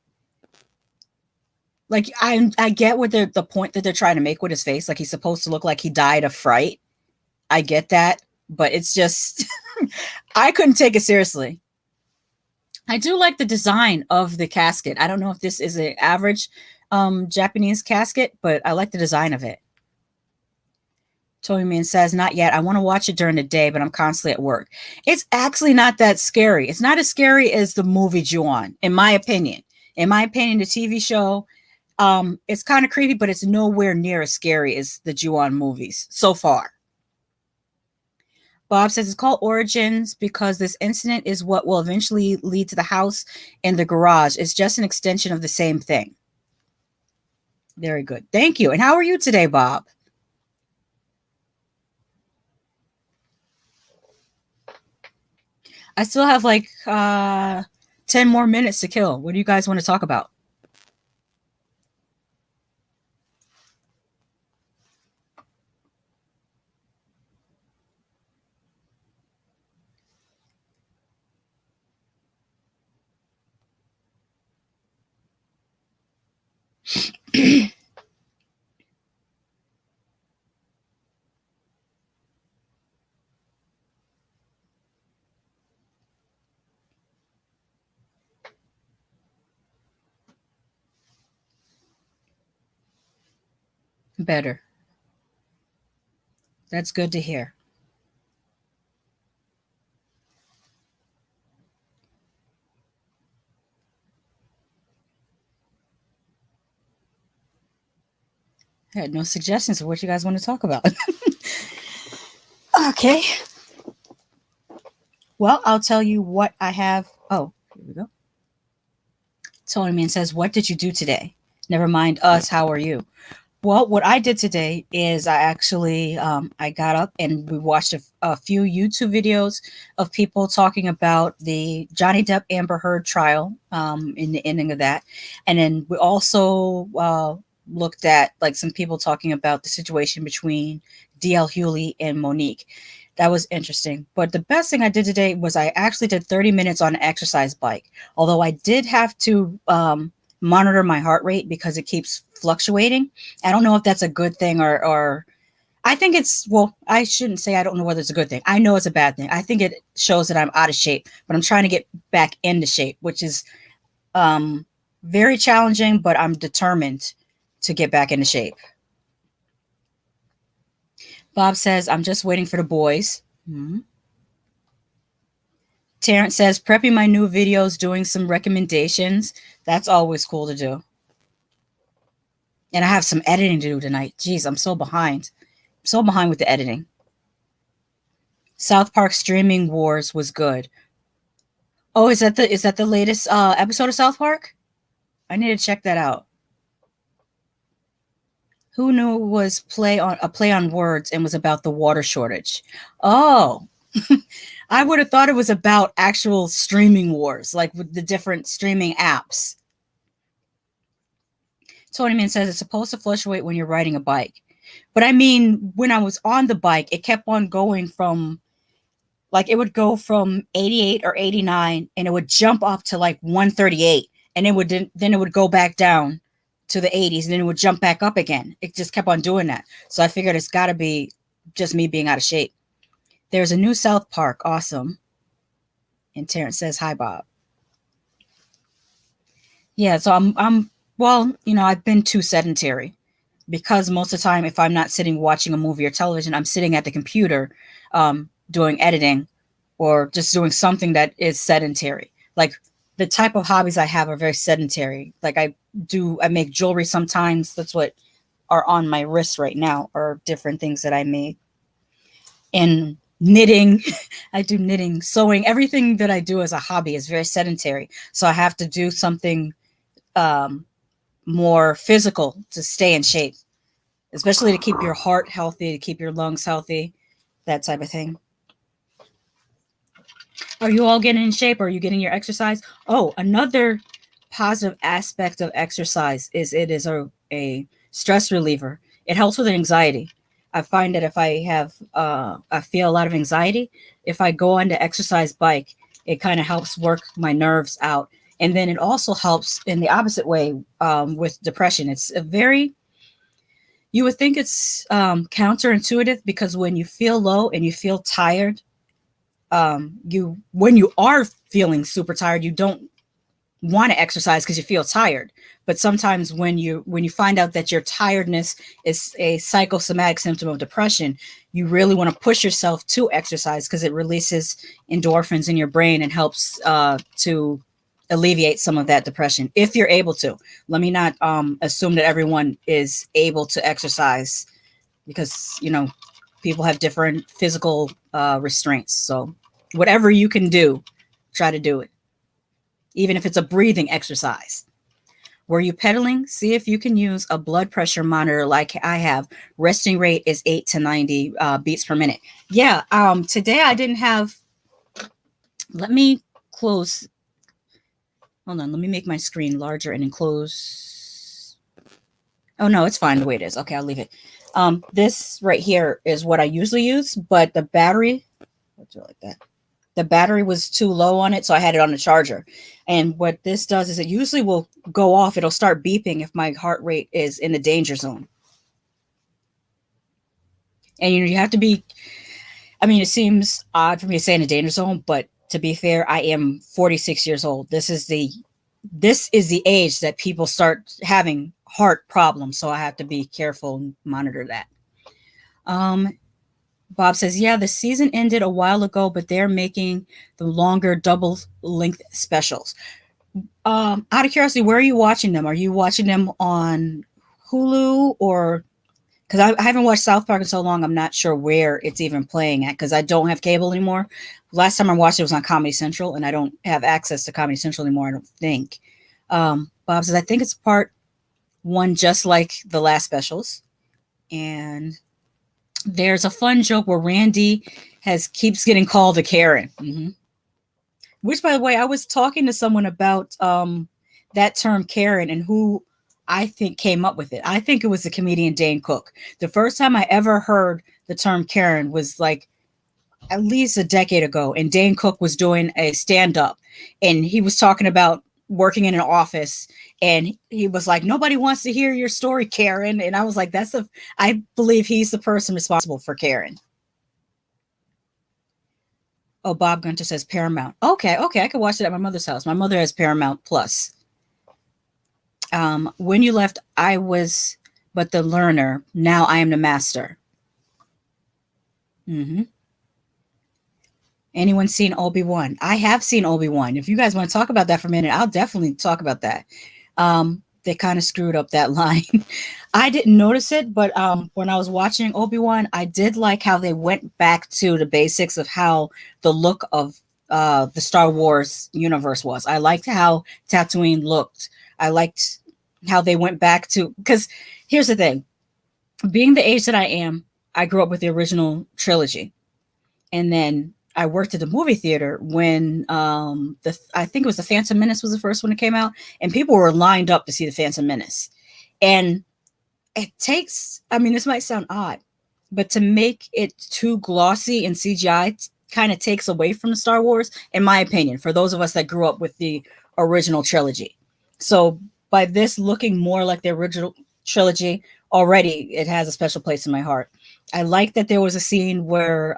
Like, I get what the point that they're trying to make with his face. Like, he's supposed to look like he died of fright. I get that, but it's just I couldn't take it seriously. I do like the design of the casket. I don't know if this is an average Japanese casket, but I like the design of it. Tony Man says, not yet. I want to watch it during the day, but I'm constantly at work. It's actually not that scary. It's not as scary as the movie Ju-on, in my opinion. In my opinion, the TV show, it's kind of creepy, but it's nowhere near as scary as the Ju-on movies so far. Bob says it's called Origins because this incident is what will eventually lead to the house and the garage. It's just an extension of the same thing. Very good. Thank you. And how are you today, Bob? I still have like 10 more minutes to kill. What do you guys want to talk about? Better. That's good to hear. I had no suggestions of what you guys want to talk about. Okay. Well, I'll tell you what I have. Oh, here we go. Tony Man says, what did you do today? Never mind us. How are you? Well, what I did today is I actually I got up and we watched a few YouTube videos of people talking about the Johnny Depp Amber Heard trial, in the ending of that, and then we also looked at like some people talking about the situation between DL Hewley and Monique. That was interesting. But the best thing I did today was I actually did 30 minutes on an exercise bike. Although I did have to monitor my heart rate because it keeps fluctuating. I don't know if that's a good thing or I think it's, well, I shouldn't say I don't know whether it's a good thing. I know it's a bad thing. I think it shows that I'm out of shape, but I'm trying to get back into shape, which is very challenging, but I'm determined to get back into shape. Bob says, I'm just waiting for the boys. Terrence says, prepping my new videos, doing some recommendations. That's always cool to do. And I have some editing to do tonight. Jeez, I'm so behind. So behind with the editing. South Park Streaming Wars was good. Oh, is that the latest episode of South Park? I need to check that out. Who knew it was play on words and was about the water shortage? Oh, I would have thought it was about actual streaming wars, like with the different streaming apps. Tony Man says it's supposed to fluctuate when you're riding a bike. But I mean, when I was on the bike, it kept on going from, like, it would go from 88 or 89 and it would jump up to like 138 and then it would go back down to the 80s and then it would jump back up again. It just kept on doing that. So I figured it's got to be just me being out of shape. There's a new South Park. Awesome. And Terrence says, hi, Bob. Yeah, so I'm well, I've been too sedentary because most of the time, if I'm not sitting watching a movie or television, I'm sitting at the computer doing editing or just doing something that is sedentary. Like the type of hobbies I have are very sedentary. Like I make jewelry sometimes. That's what are on my wrist right now, or different things that I make. And knitting, I do knitting, sewing. Everything that I do as a hobby is very sedentary. So I have to do something more physical to stay in shape, especially to keep your heart healthy, to keep your lungs healthy, that type of thing. Are you all getting in shape? Are you getting your exercise? Oh, another positive aspect of exercise is it is a stress reliever. It helps with anxiety. I find that if I feel a lot of anxiety, if I go on the exercise bike, it kind of helps work my nerves out. And then it also helps in the opposite way with depression. It's you would think it's counterintuitive because when you feel low and you feel tired, when you are feeling super tired, you don't want to exercise because you feel tired. But sometimes when you find out that your tiredness is a psychosomatic symptom of depression, you really want to push yourself to exercise because it releases endorphins in your brain and helps to alleviate some of that depression if you're able to. Let me not assume that everyone is able to exercise because people have different physical restraints. So whatever you can do, try to do it, even if it's a breathing exercise. Were you pedaling? See if you can use a blood pressure monitor like I have. Resting rate is 8 to 90 beats per minute. Yeah, today I didn't have, let me close, hold on, let me make my screen larger and enclose. Oh no, it's fine the way it is. Okay, I'll leave it. This right here is what I usually use, but the battery, let's do it like that. The battery was too low on it, so I had it on the charger. And what this does is it usually will go off. It'll start beeping if my heart rate is in the danger zone. And you have to be, I mean, it seems odd for me to say in a danger zone, but to be fair, I am 46 years old. This is the age that people start having heart problems, so I have to be careful and monitor that. Bob says, yeah, the season ended a while ago, but they're making the longer double length specials. Out of curiosity, where are you watching them? Are you watching them on Hulu or, because I haven't watched South Park in so long, I'm not sure where it's even playing at because I don't have cable anymore. Last time I watched it was on Comedy Central, and I don't have access to Comedy Central anymore, I don't think. Bob says, I think it's part one, just like the last specials. And there's a fun joke where Randy keeps getting called a Karen. Mm-hmm. Which, by the way, I was talking to someone about that term Karen and who I think came up with it. I think it was the comedian Dane Cook. The first time I ever heard the term Karen was like at least a decade ago, and Dane Cook was doing a stand-up, and he was talking about working in an office, and he was like, nobody wants to hear your story, Karen. And I was like, I believe he's the person responsible for Karen. Oh, Bob Gunter says Paramount. Okay, I can watch it at my mother's house. My mother has Paramount Plus. When you left, I was but the learner. Now I am the master. Mm-hmm. Anyone seen Obi-Wan? I have seen Obi-Wan. If you guys want to talk about that for a minute, I'll definitely talk about that. They kind of screwed up that line. I didn't notice it, but when I was watching Obi-Wan, I did like how they went back to the basics of how the look of the Star Wars universe was. I liked how Tatooine looked. I liked how they went back to, because here's the thing, being the age that I am, I grew up with the original trilogy, and then I worked at the movie theater when the I think it was the Phantom Menace was the first one that came out, and people were lined up to see the Phantom Menace. And it takes, I mean, this might sound odd, but to make it too glossy in CGI kind of takes away from the Star Wars, in my opinion, for those of us that grew up with the original trilogy. So by this looking more like the original trilogy, already it has a special place in my heart. I like that there was a scene where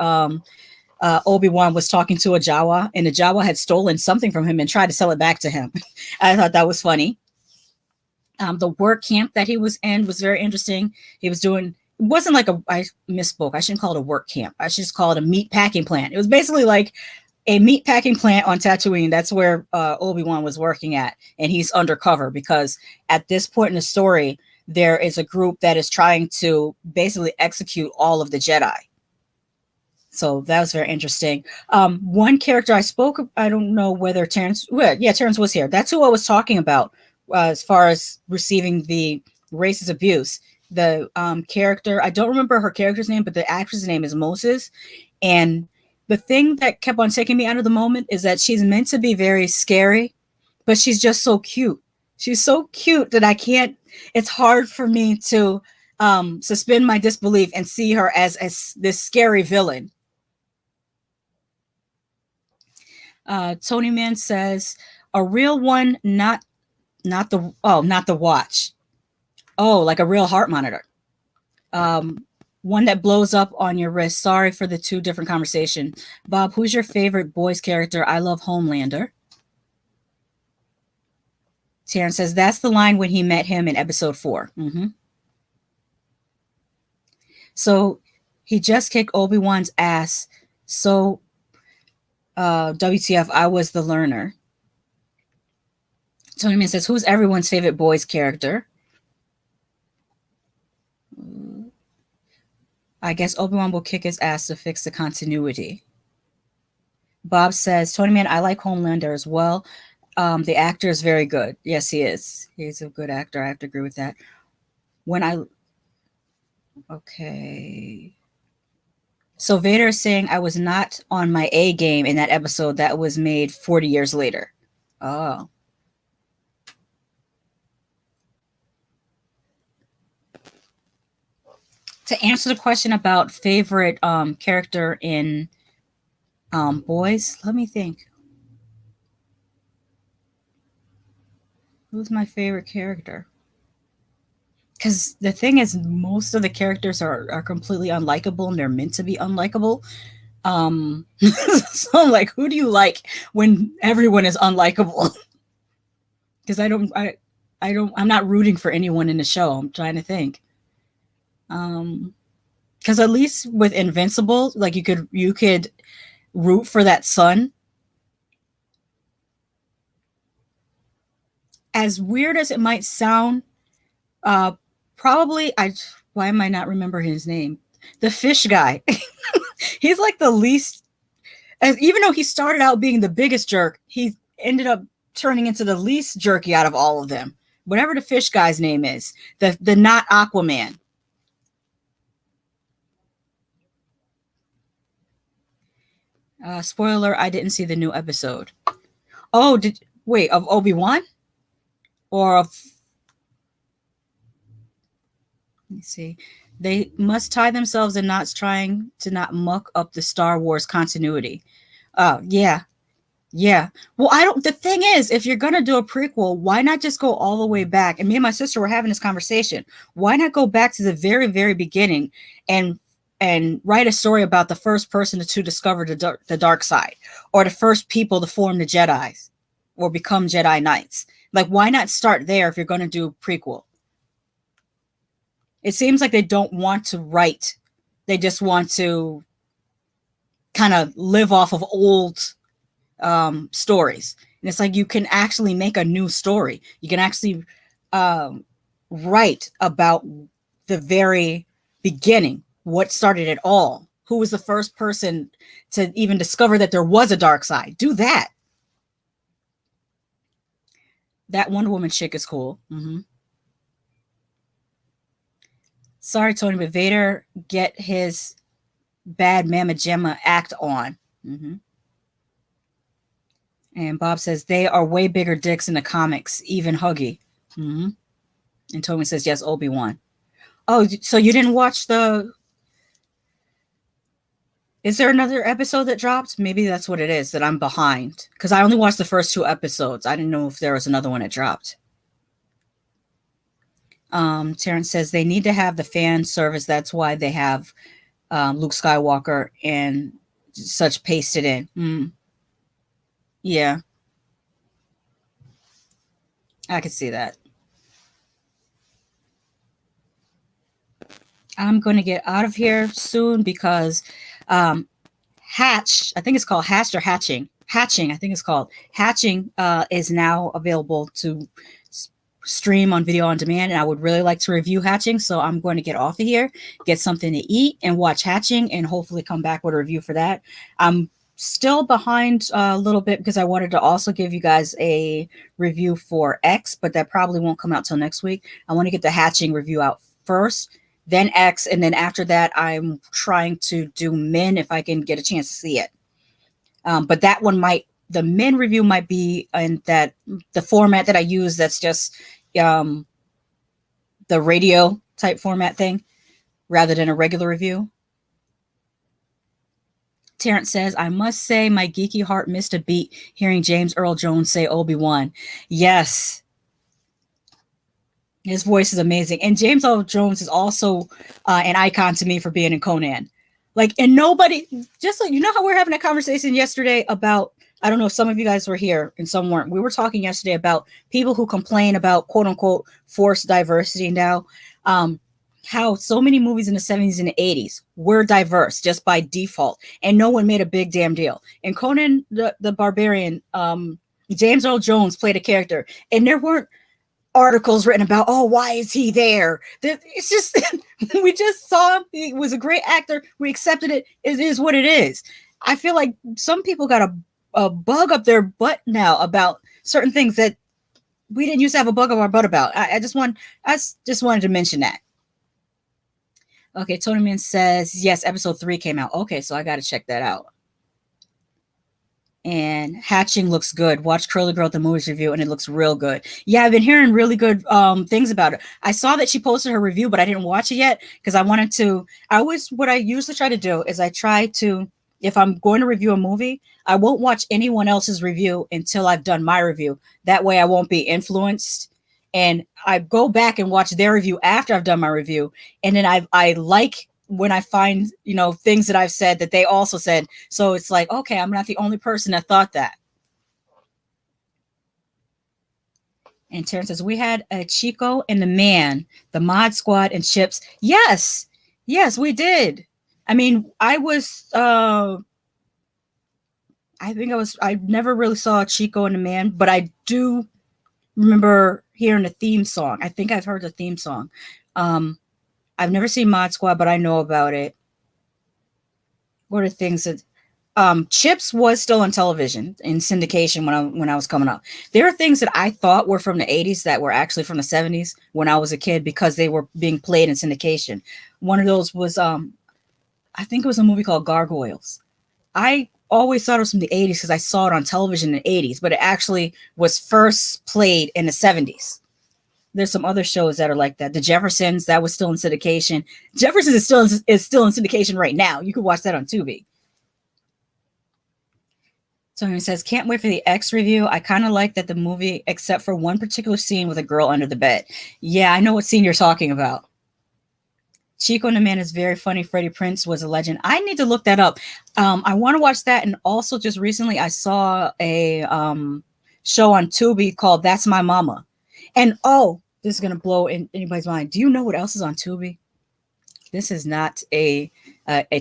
Obi-Wan was talking to a Jawa, and the Jawa had stolen something from him and tried to sell it back to him. I thought that was funny. The work camp that he was in was very interesting. He was doing, it wasn't like a, I misspoke. I shouldn't call it a work camp. I should just call it a meat packing plant. It was basically like a meat packing plant on Tatooine. That's where Obi-Wan was working at, and he's undercover because at this point in the story, there is a group that is trying to basically execute all of the Jedi. So that was very interesting. One character I spoke, I don't know whether Terrence, well, yeah, Terrence was here. That's who I was talking about as far as receiving the racist abuse. The character, I don't remember her character's name, but the actress' name is Moses. And the thing that kept on taking me out of the moment is that she's meant to be very scary, but she's just so cute. She's so cute that I can't, it's hard for me to suspend my disbelief and see her as this scary villain. Tony Man says a real one, not the watch. Oh, like a real heart monitor. One that blows up on your wrist. Sorry for the two different conversations. Bob, who's your favorite boys character? I love Homelander. Terrence says that's the line when he met him in episode 4. Mm-hmm. So he just kicked Obi-Wan's ass. So WTF, I was the learner. Tony Man says, who's everyone's favorite boys character? I guess Obi-Wan will kick his ass to fix the continuity. Bob says, Tony Man, I like Homelander as well. The actor is very good. Yes, he is. He's a good actor. I have to agree with that. Okay. So Vader is saying I was not on my A game in that episode that was made 40 years later. Oh. To answer the question about favorite character in boys, let me think. Who's my favorite character? Because the thing is, most of the characters are completely unlikable, and they're meant to be unlikable. So I'm like, who do you like when everyone is unlikable? Because I'm not rooting for anyone in the show. I'm trying to think. Because at least with Invincible, like you could root for that son. As weird as it might sound, probably why am I not remember his name? The fish guy. He's like the least, even though he started out being the biggest jerk, he ended up turning into the least jerky out of all of them. Whatever the fish guy's name is, the not Aquaman. Spoiler, I didn't see the new episode. Oh, wait, of Obi-Wan? Or of, let me see. They must tie themselves in knots trying to not muck up the Star Wars continuity. Yeah. Yeah. Well, the thing is, if you're going to do a prequel, why not just go all the way back? And me and my sister were having this conversation. Why not go back to the very, very beginning and write a story about the first person to discover the dark side, or the first people to form the Jedis or become Jedi Knights? Like, why not start there if you're going to do a prequel? It seems like they don't want to write. They just want to kind of live off of old stories. And it's like you can actually make a new story. You can actually write about the very beginning, what started it all, who was the first person to even discover that there was a dark side. Do that. That Wonder Woman chick is cool. Mm-hmm. Sorry, Tony, but Vader get his bad Mama Gemma act on. Mm-hmm. And Bob says they are way bigger dicks in the comics, even Huggy. Mm-hmm. And Tony says yes, Obi-Wan. Oh, so you didn't watch the? Is there another episode that dropped? Maybe that's what it is, that I'm behind. Because I only watched the first 2 episodes. I didn't know if there was another one that dropped. Terrence says they need to have the fan service. That's why they have Luke Skywalker and such pasted in. Yeah. I could see that. I'm going to get out of here soon because Hatch, I think it's called Hatched or Hatching. Hatching, I think it's called. Hatching is now available to stream on video on demand, and I would really like to review Hatching, so I'm going to get off of here, get something to eat, and watch Hatching, and hopefully come back with a review for that. I'm still behind a little bit because I wanted to also give you guys a review for X, but that probably won't come out till next week. I want to get the Hatching review out first, then X, and then after that, I'm trying to do Men if I can get a chance to see it. But that one the Men review might be in that the format that I use. That's just the radio type format thing rather than a regular review. Terrence says, I must say my geeky heart missed a beat hearing James Earl Jones say Obi-Wan. Yes. His voice is amazing. And James Earl Jones is also an icon to me for being in Conan. Like, and nobody, just like, you know how we're having a conversation yesterday about, I don't know if some of you guys were here and some weren't. We were talking yesterday about people who complain about quote unquote forced diversity now. How so many movies in the 70s and the 80s were diverse just by default, and no one made a big damn deal. And Conan the Barbarian, James Earl Jones played a character, and there weren't articles written about, oh, why is he there? It's just, we just saw him. He was a great actor. We accepted it. It is what it is. I feel like some people got a bug up their butt now about certain things that we didn't used to have a bug up our butt about. I just wanted to mention that. Okay, Tony Man says, yes, episode 3 came out. Okay, so I got to check that out. And Hatching looks good. Watch Curly Girl at the Movies review, and it looks real good. Yeah, I've been hearing really good things about it. I saw that she posted her review, but I didn't watch it yet because I wanted to. What I usually try to do is I try to, if I'm going to review a movie, I won't watch anyone else's review until I've done my review. That way I won't be influenced. And I go back and watch their review after I've done my review. And then I like when I find, things that I've said that they also said. So it's like, okay, I'm not the only person that thought that. And Terrence says, we had a Chico and the Man, the Mod Squad and Chips. Yes, we did. I mean, I never really saw Chico and the Man, but I do remember hearing the theme song. I think I've heard the theme song. I've never seen Mod Squad, but I know about it. What are things that Chips was still on television in syndication when I was coming up. There are things that I thought were from the 80s that were actually from the 70s when I was a kid because they were being played in syndication. One of those was I think it was a movie called Gargoyles. I always thought it was from the 80s because I saw it on television in the 80s, but it actually was first played in the 70s. There's some other shows that are like that. The Jeffersons, that was still in syndication. Jeffersons is still in syndication right now. You can watch that on Tubi. So he says, can't wait for the X review. I kind of like that the movie, except for one particular scene with a girl under the bed. Yeah, I know what scene you're talking about. Chico and the Man is very funny. Freddie Prinze was a legend. I need to look that up. I want to watch that. And also just recently I saw a show on Tubi called That's My Mama. And this is going to blow in anybody's mind. Do you know what else is on Tubi? This is not a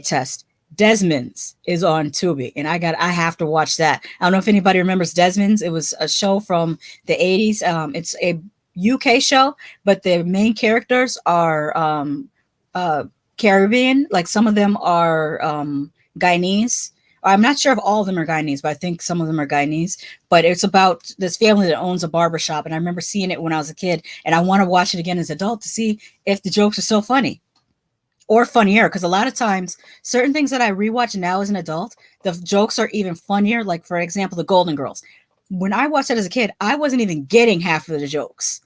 test. Desmond's is on Tubi, and I have to watch that. I don't know if anybody remembers Desmond's. It was a show from the 80s. It's a UK show, but the main characters are uh, Caribbean. Like some of them are Guyanese. I'm not sure if all of them are Guyanese, but I think some of them are Guyanese. But it's about this family that owns a barber shop, and I remember seeing it when I was a kid, and I want to watch it again as an adult to see if the jokes are still funny or funnier, because a lot of times certain things that I rewatch now as an adult, the jokes are even funnier. Like for example, the Golden Girls. When I watched it as a kid, I wasn't even getting half of the jokes.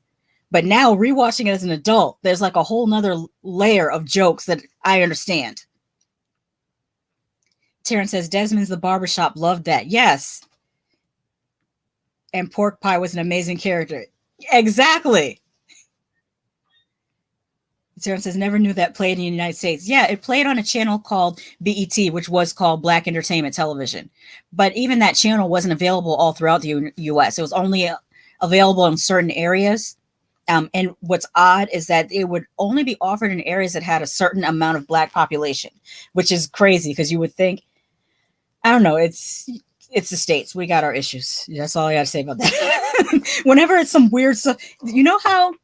But now rewatching it as an adult, there's like a whole nother layer of jokes that I understand. Terrence says Desmond's the barbershop loved that. Yes. And Pork Pie was an amazing character. Exactly. Sarah says, never knew that played in the United States. Yeah, it played on a channel called BET, which was called Black Entertainment Television. But even that channel wasn't available all throughout the US. It was only available in certain areas. And what's odd is that it would only be offered in areas that had a certain amount of Black population, which is crazy because you would think, I don't know, it's the States. We got our issues. That's all I got to say about that. Whenever it's some weird stuff, you know how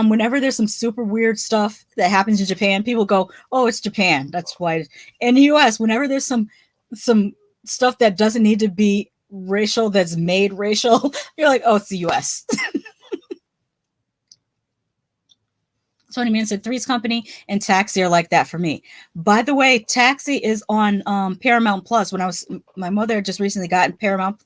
whenever there's some super weird stuff that happens in Japan, people go, "Oh, it's Japan." That's why. In the U.S., whenever there's some stuff that doesn't need to be racial, that's made racial, you're like, "Oh, it's the U.S." Tony Man said Three's Company and Taxi are like that for me. By the way, Taxi is on Paramount Plus. When my mother just recently gotten Paramount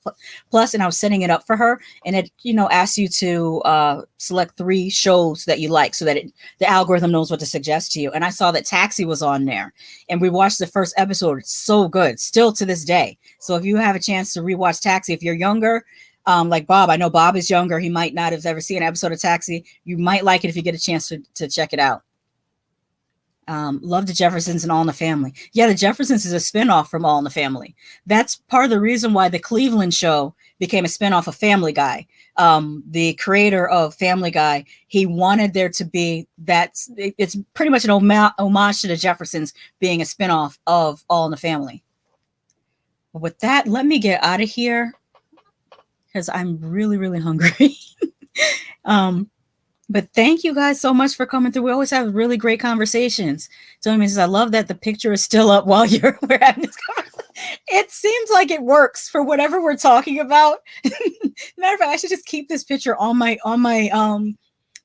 Plus, and I was setting it up for her, and it asks you to select 3 shows that you like, so that the algorithm knows what to suggest to you. And I saw that Taxi was on there, and we watched the first episode. It's so good, still to this day. So if you have a chance to rewatch Taxi, if you're younger. Like Bob, I know Bob is younger. He might not have ever seen an episode of Taxi. You might like it if you get a chance to check it out. Love the Jeffersons and All in the Family. Yeah, the Jeffersons is a spinoff from All in the Family. That's part of the reason why the Cleveland show became a spinoff of Family Guy. The creator of Family Guy, he wanted there to be it's pretty much an homage to the Jeffersons being a spinoff of All in the Family. But with that, let me get out of here, because I'm really, really hungry. But thank you guys so much for coming through. We always have really great conversations. Tony says, I love that the picture is still up while we're having this conversation. It seems like it works for whatever we're talking about. Matter of fact, I should just keep this picture on my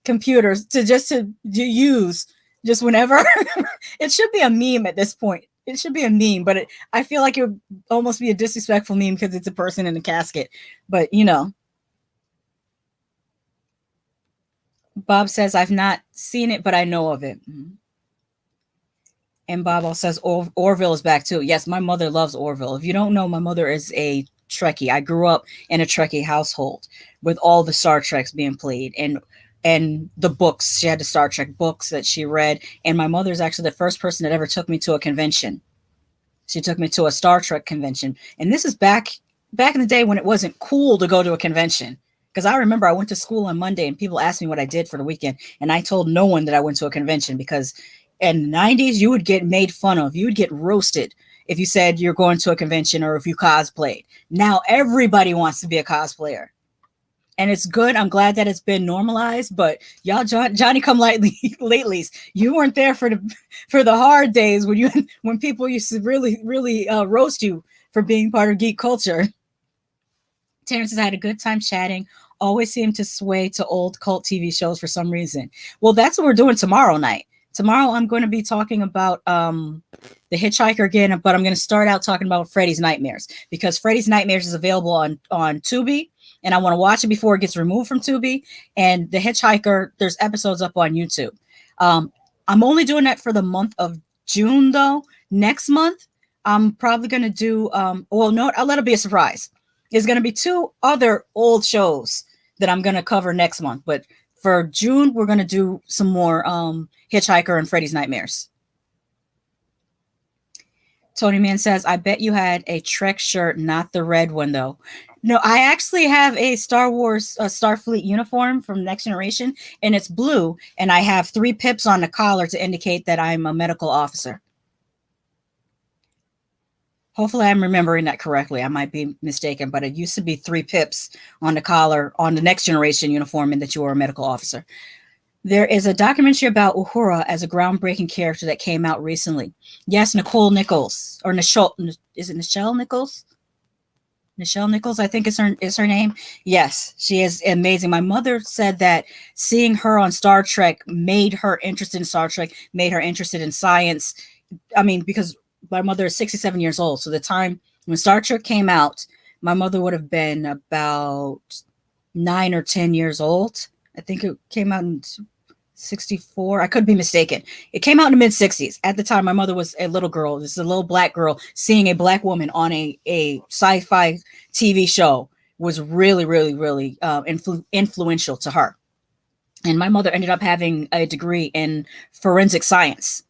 computer to use just whenever. It should be a meme at this point. It should be a meme, but I feel like it would almost be a disrespectful meme because it's a person in a casket. But, Bob says, I've not seen it, but I know of it. And Bob also says, Orville is back too. Yes, my mother loves Orville. If you don't know, my mother is a Trekkie. I grew up in a Trekkie household with all the Star Treks being played and the books. She had the Star Trek books that she read. And my mother is actually the first person that ever took me to a convention. She took me to a Star Trek convention. And this is back in the day when it wasn't cool to go to a convention. Because I remember I went to school on Monday and people asked me what I did for the weekend. And I told no one that I went to a convention, because in the 90s, you would get made fun of. You would get roasted if you said you're going to a convention or if you cosplayed. Now everybody wants to be a cosplayer. And it's good. I'm glad that it's been normalized. But y'all, Johnny come lately, you weren't there for the hard days when people used to really, really roast you for being part of geek culture. Terrence says, I had a good time chatting. Always seem to sway to old cult TV shows for some reason. Well, that's what we're doing tomorrow night. Tomorrow I'm going to be talking about The Hitchhiker again, but I'm going to start out talking about Freddy's Nightmares, because Freddy's Nightmares is available on Tubi, and I want to watch it before it gets removed from Tubi. And The Hitchhiker, there's episodes up on YouTube. I'm only doing that for the month of June, though. Next month, I'm probably going to do, I'll let it be a surprise. There's going to be 2 other old shows that I'm going to cover next month. But for June, we're going to do some more Hitchhiker and Freddy's Nightmares. Tony Man says, I bet you had a Trek shirt, not the red one, though. No, I actually have a Star Wars Starfleet uniform from Next Generation, and it's blue, and I have 3 pips on the collar to indicate that I'm a medical officer. Hopefully, I'm remembering that correctly. I might be mistaken, but it used to be 3 pips on the collar on the next generation uniform, and that you were a medical officer. There is a documentary about Uhura as a groundbreaking character that came out recently. Yes, Nicole Nichols or Nichelle, is it Nichelle Nichols? Nichelle Nichols, I think is her name. Yes, she is amazing. My mother said that seeing her on Star Trek made her interested in Star Trek, made her interested in science. I mean, because my mother is 67 years old, so the time when Star Trek came out, my mother would have been about 9 or 10 years old. I think it came out in 64. I could be mistaken. It came out in the mid 60s. At the time, my mother was a little girl. This is a little black girl. Seeing a black woman on a sci fi TV show was really, really, really influential to her. And my mother ended up having a degree in forensic science.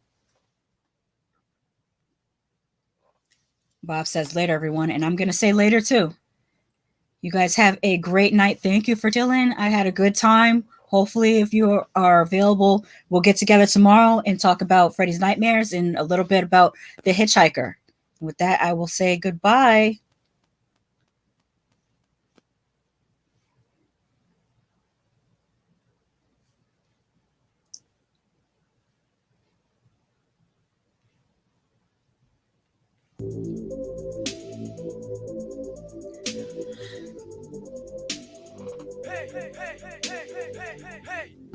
Bob says later, everyone. And I'm going to say later too. You guys have a great night. Thank you for Dylan. I had a good time. Hopefully, if you are available, we'll get together tomorrow and talk about Freddy's Nightmares and a little bit about The Hitchhiker. With that, I will say goodbye. Hey, hey, hey, hey, hey, hey, hey, hey.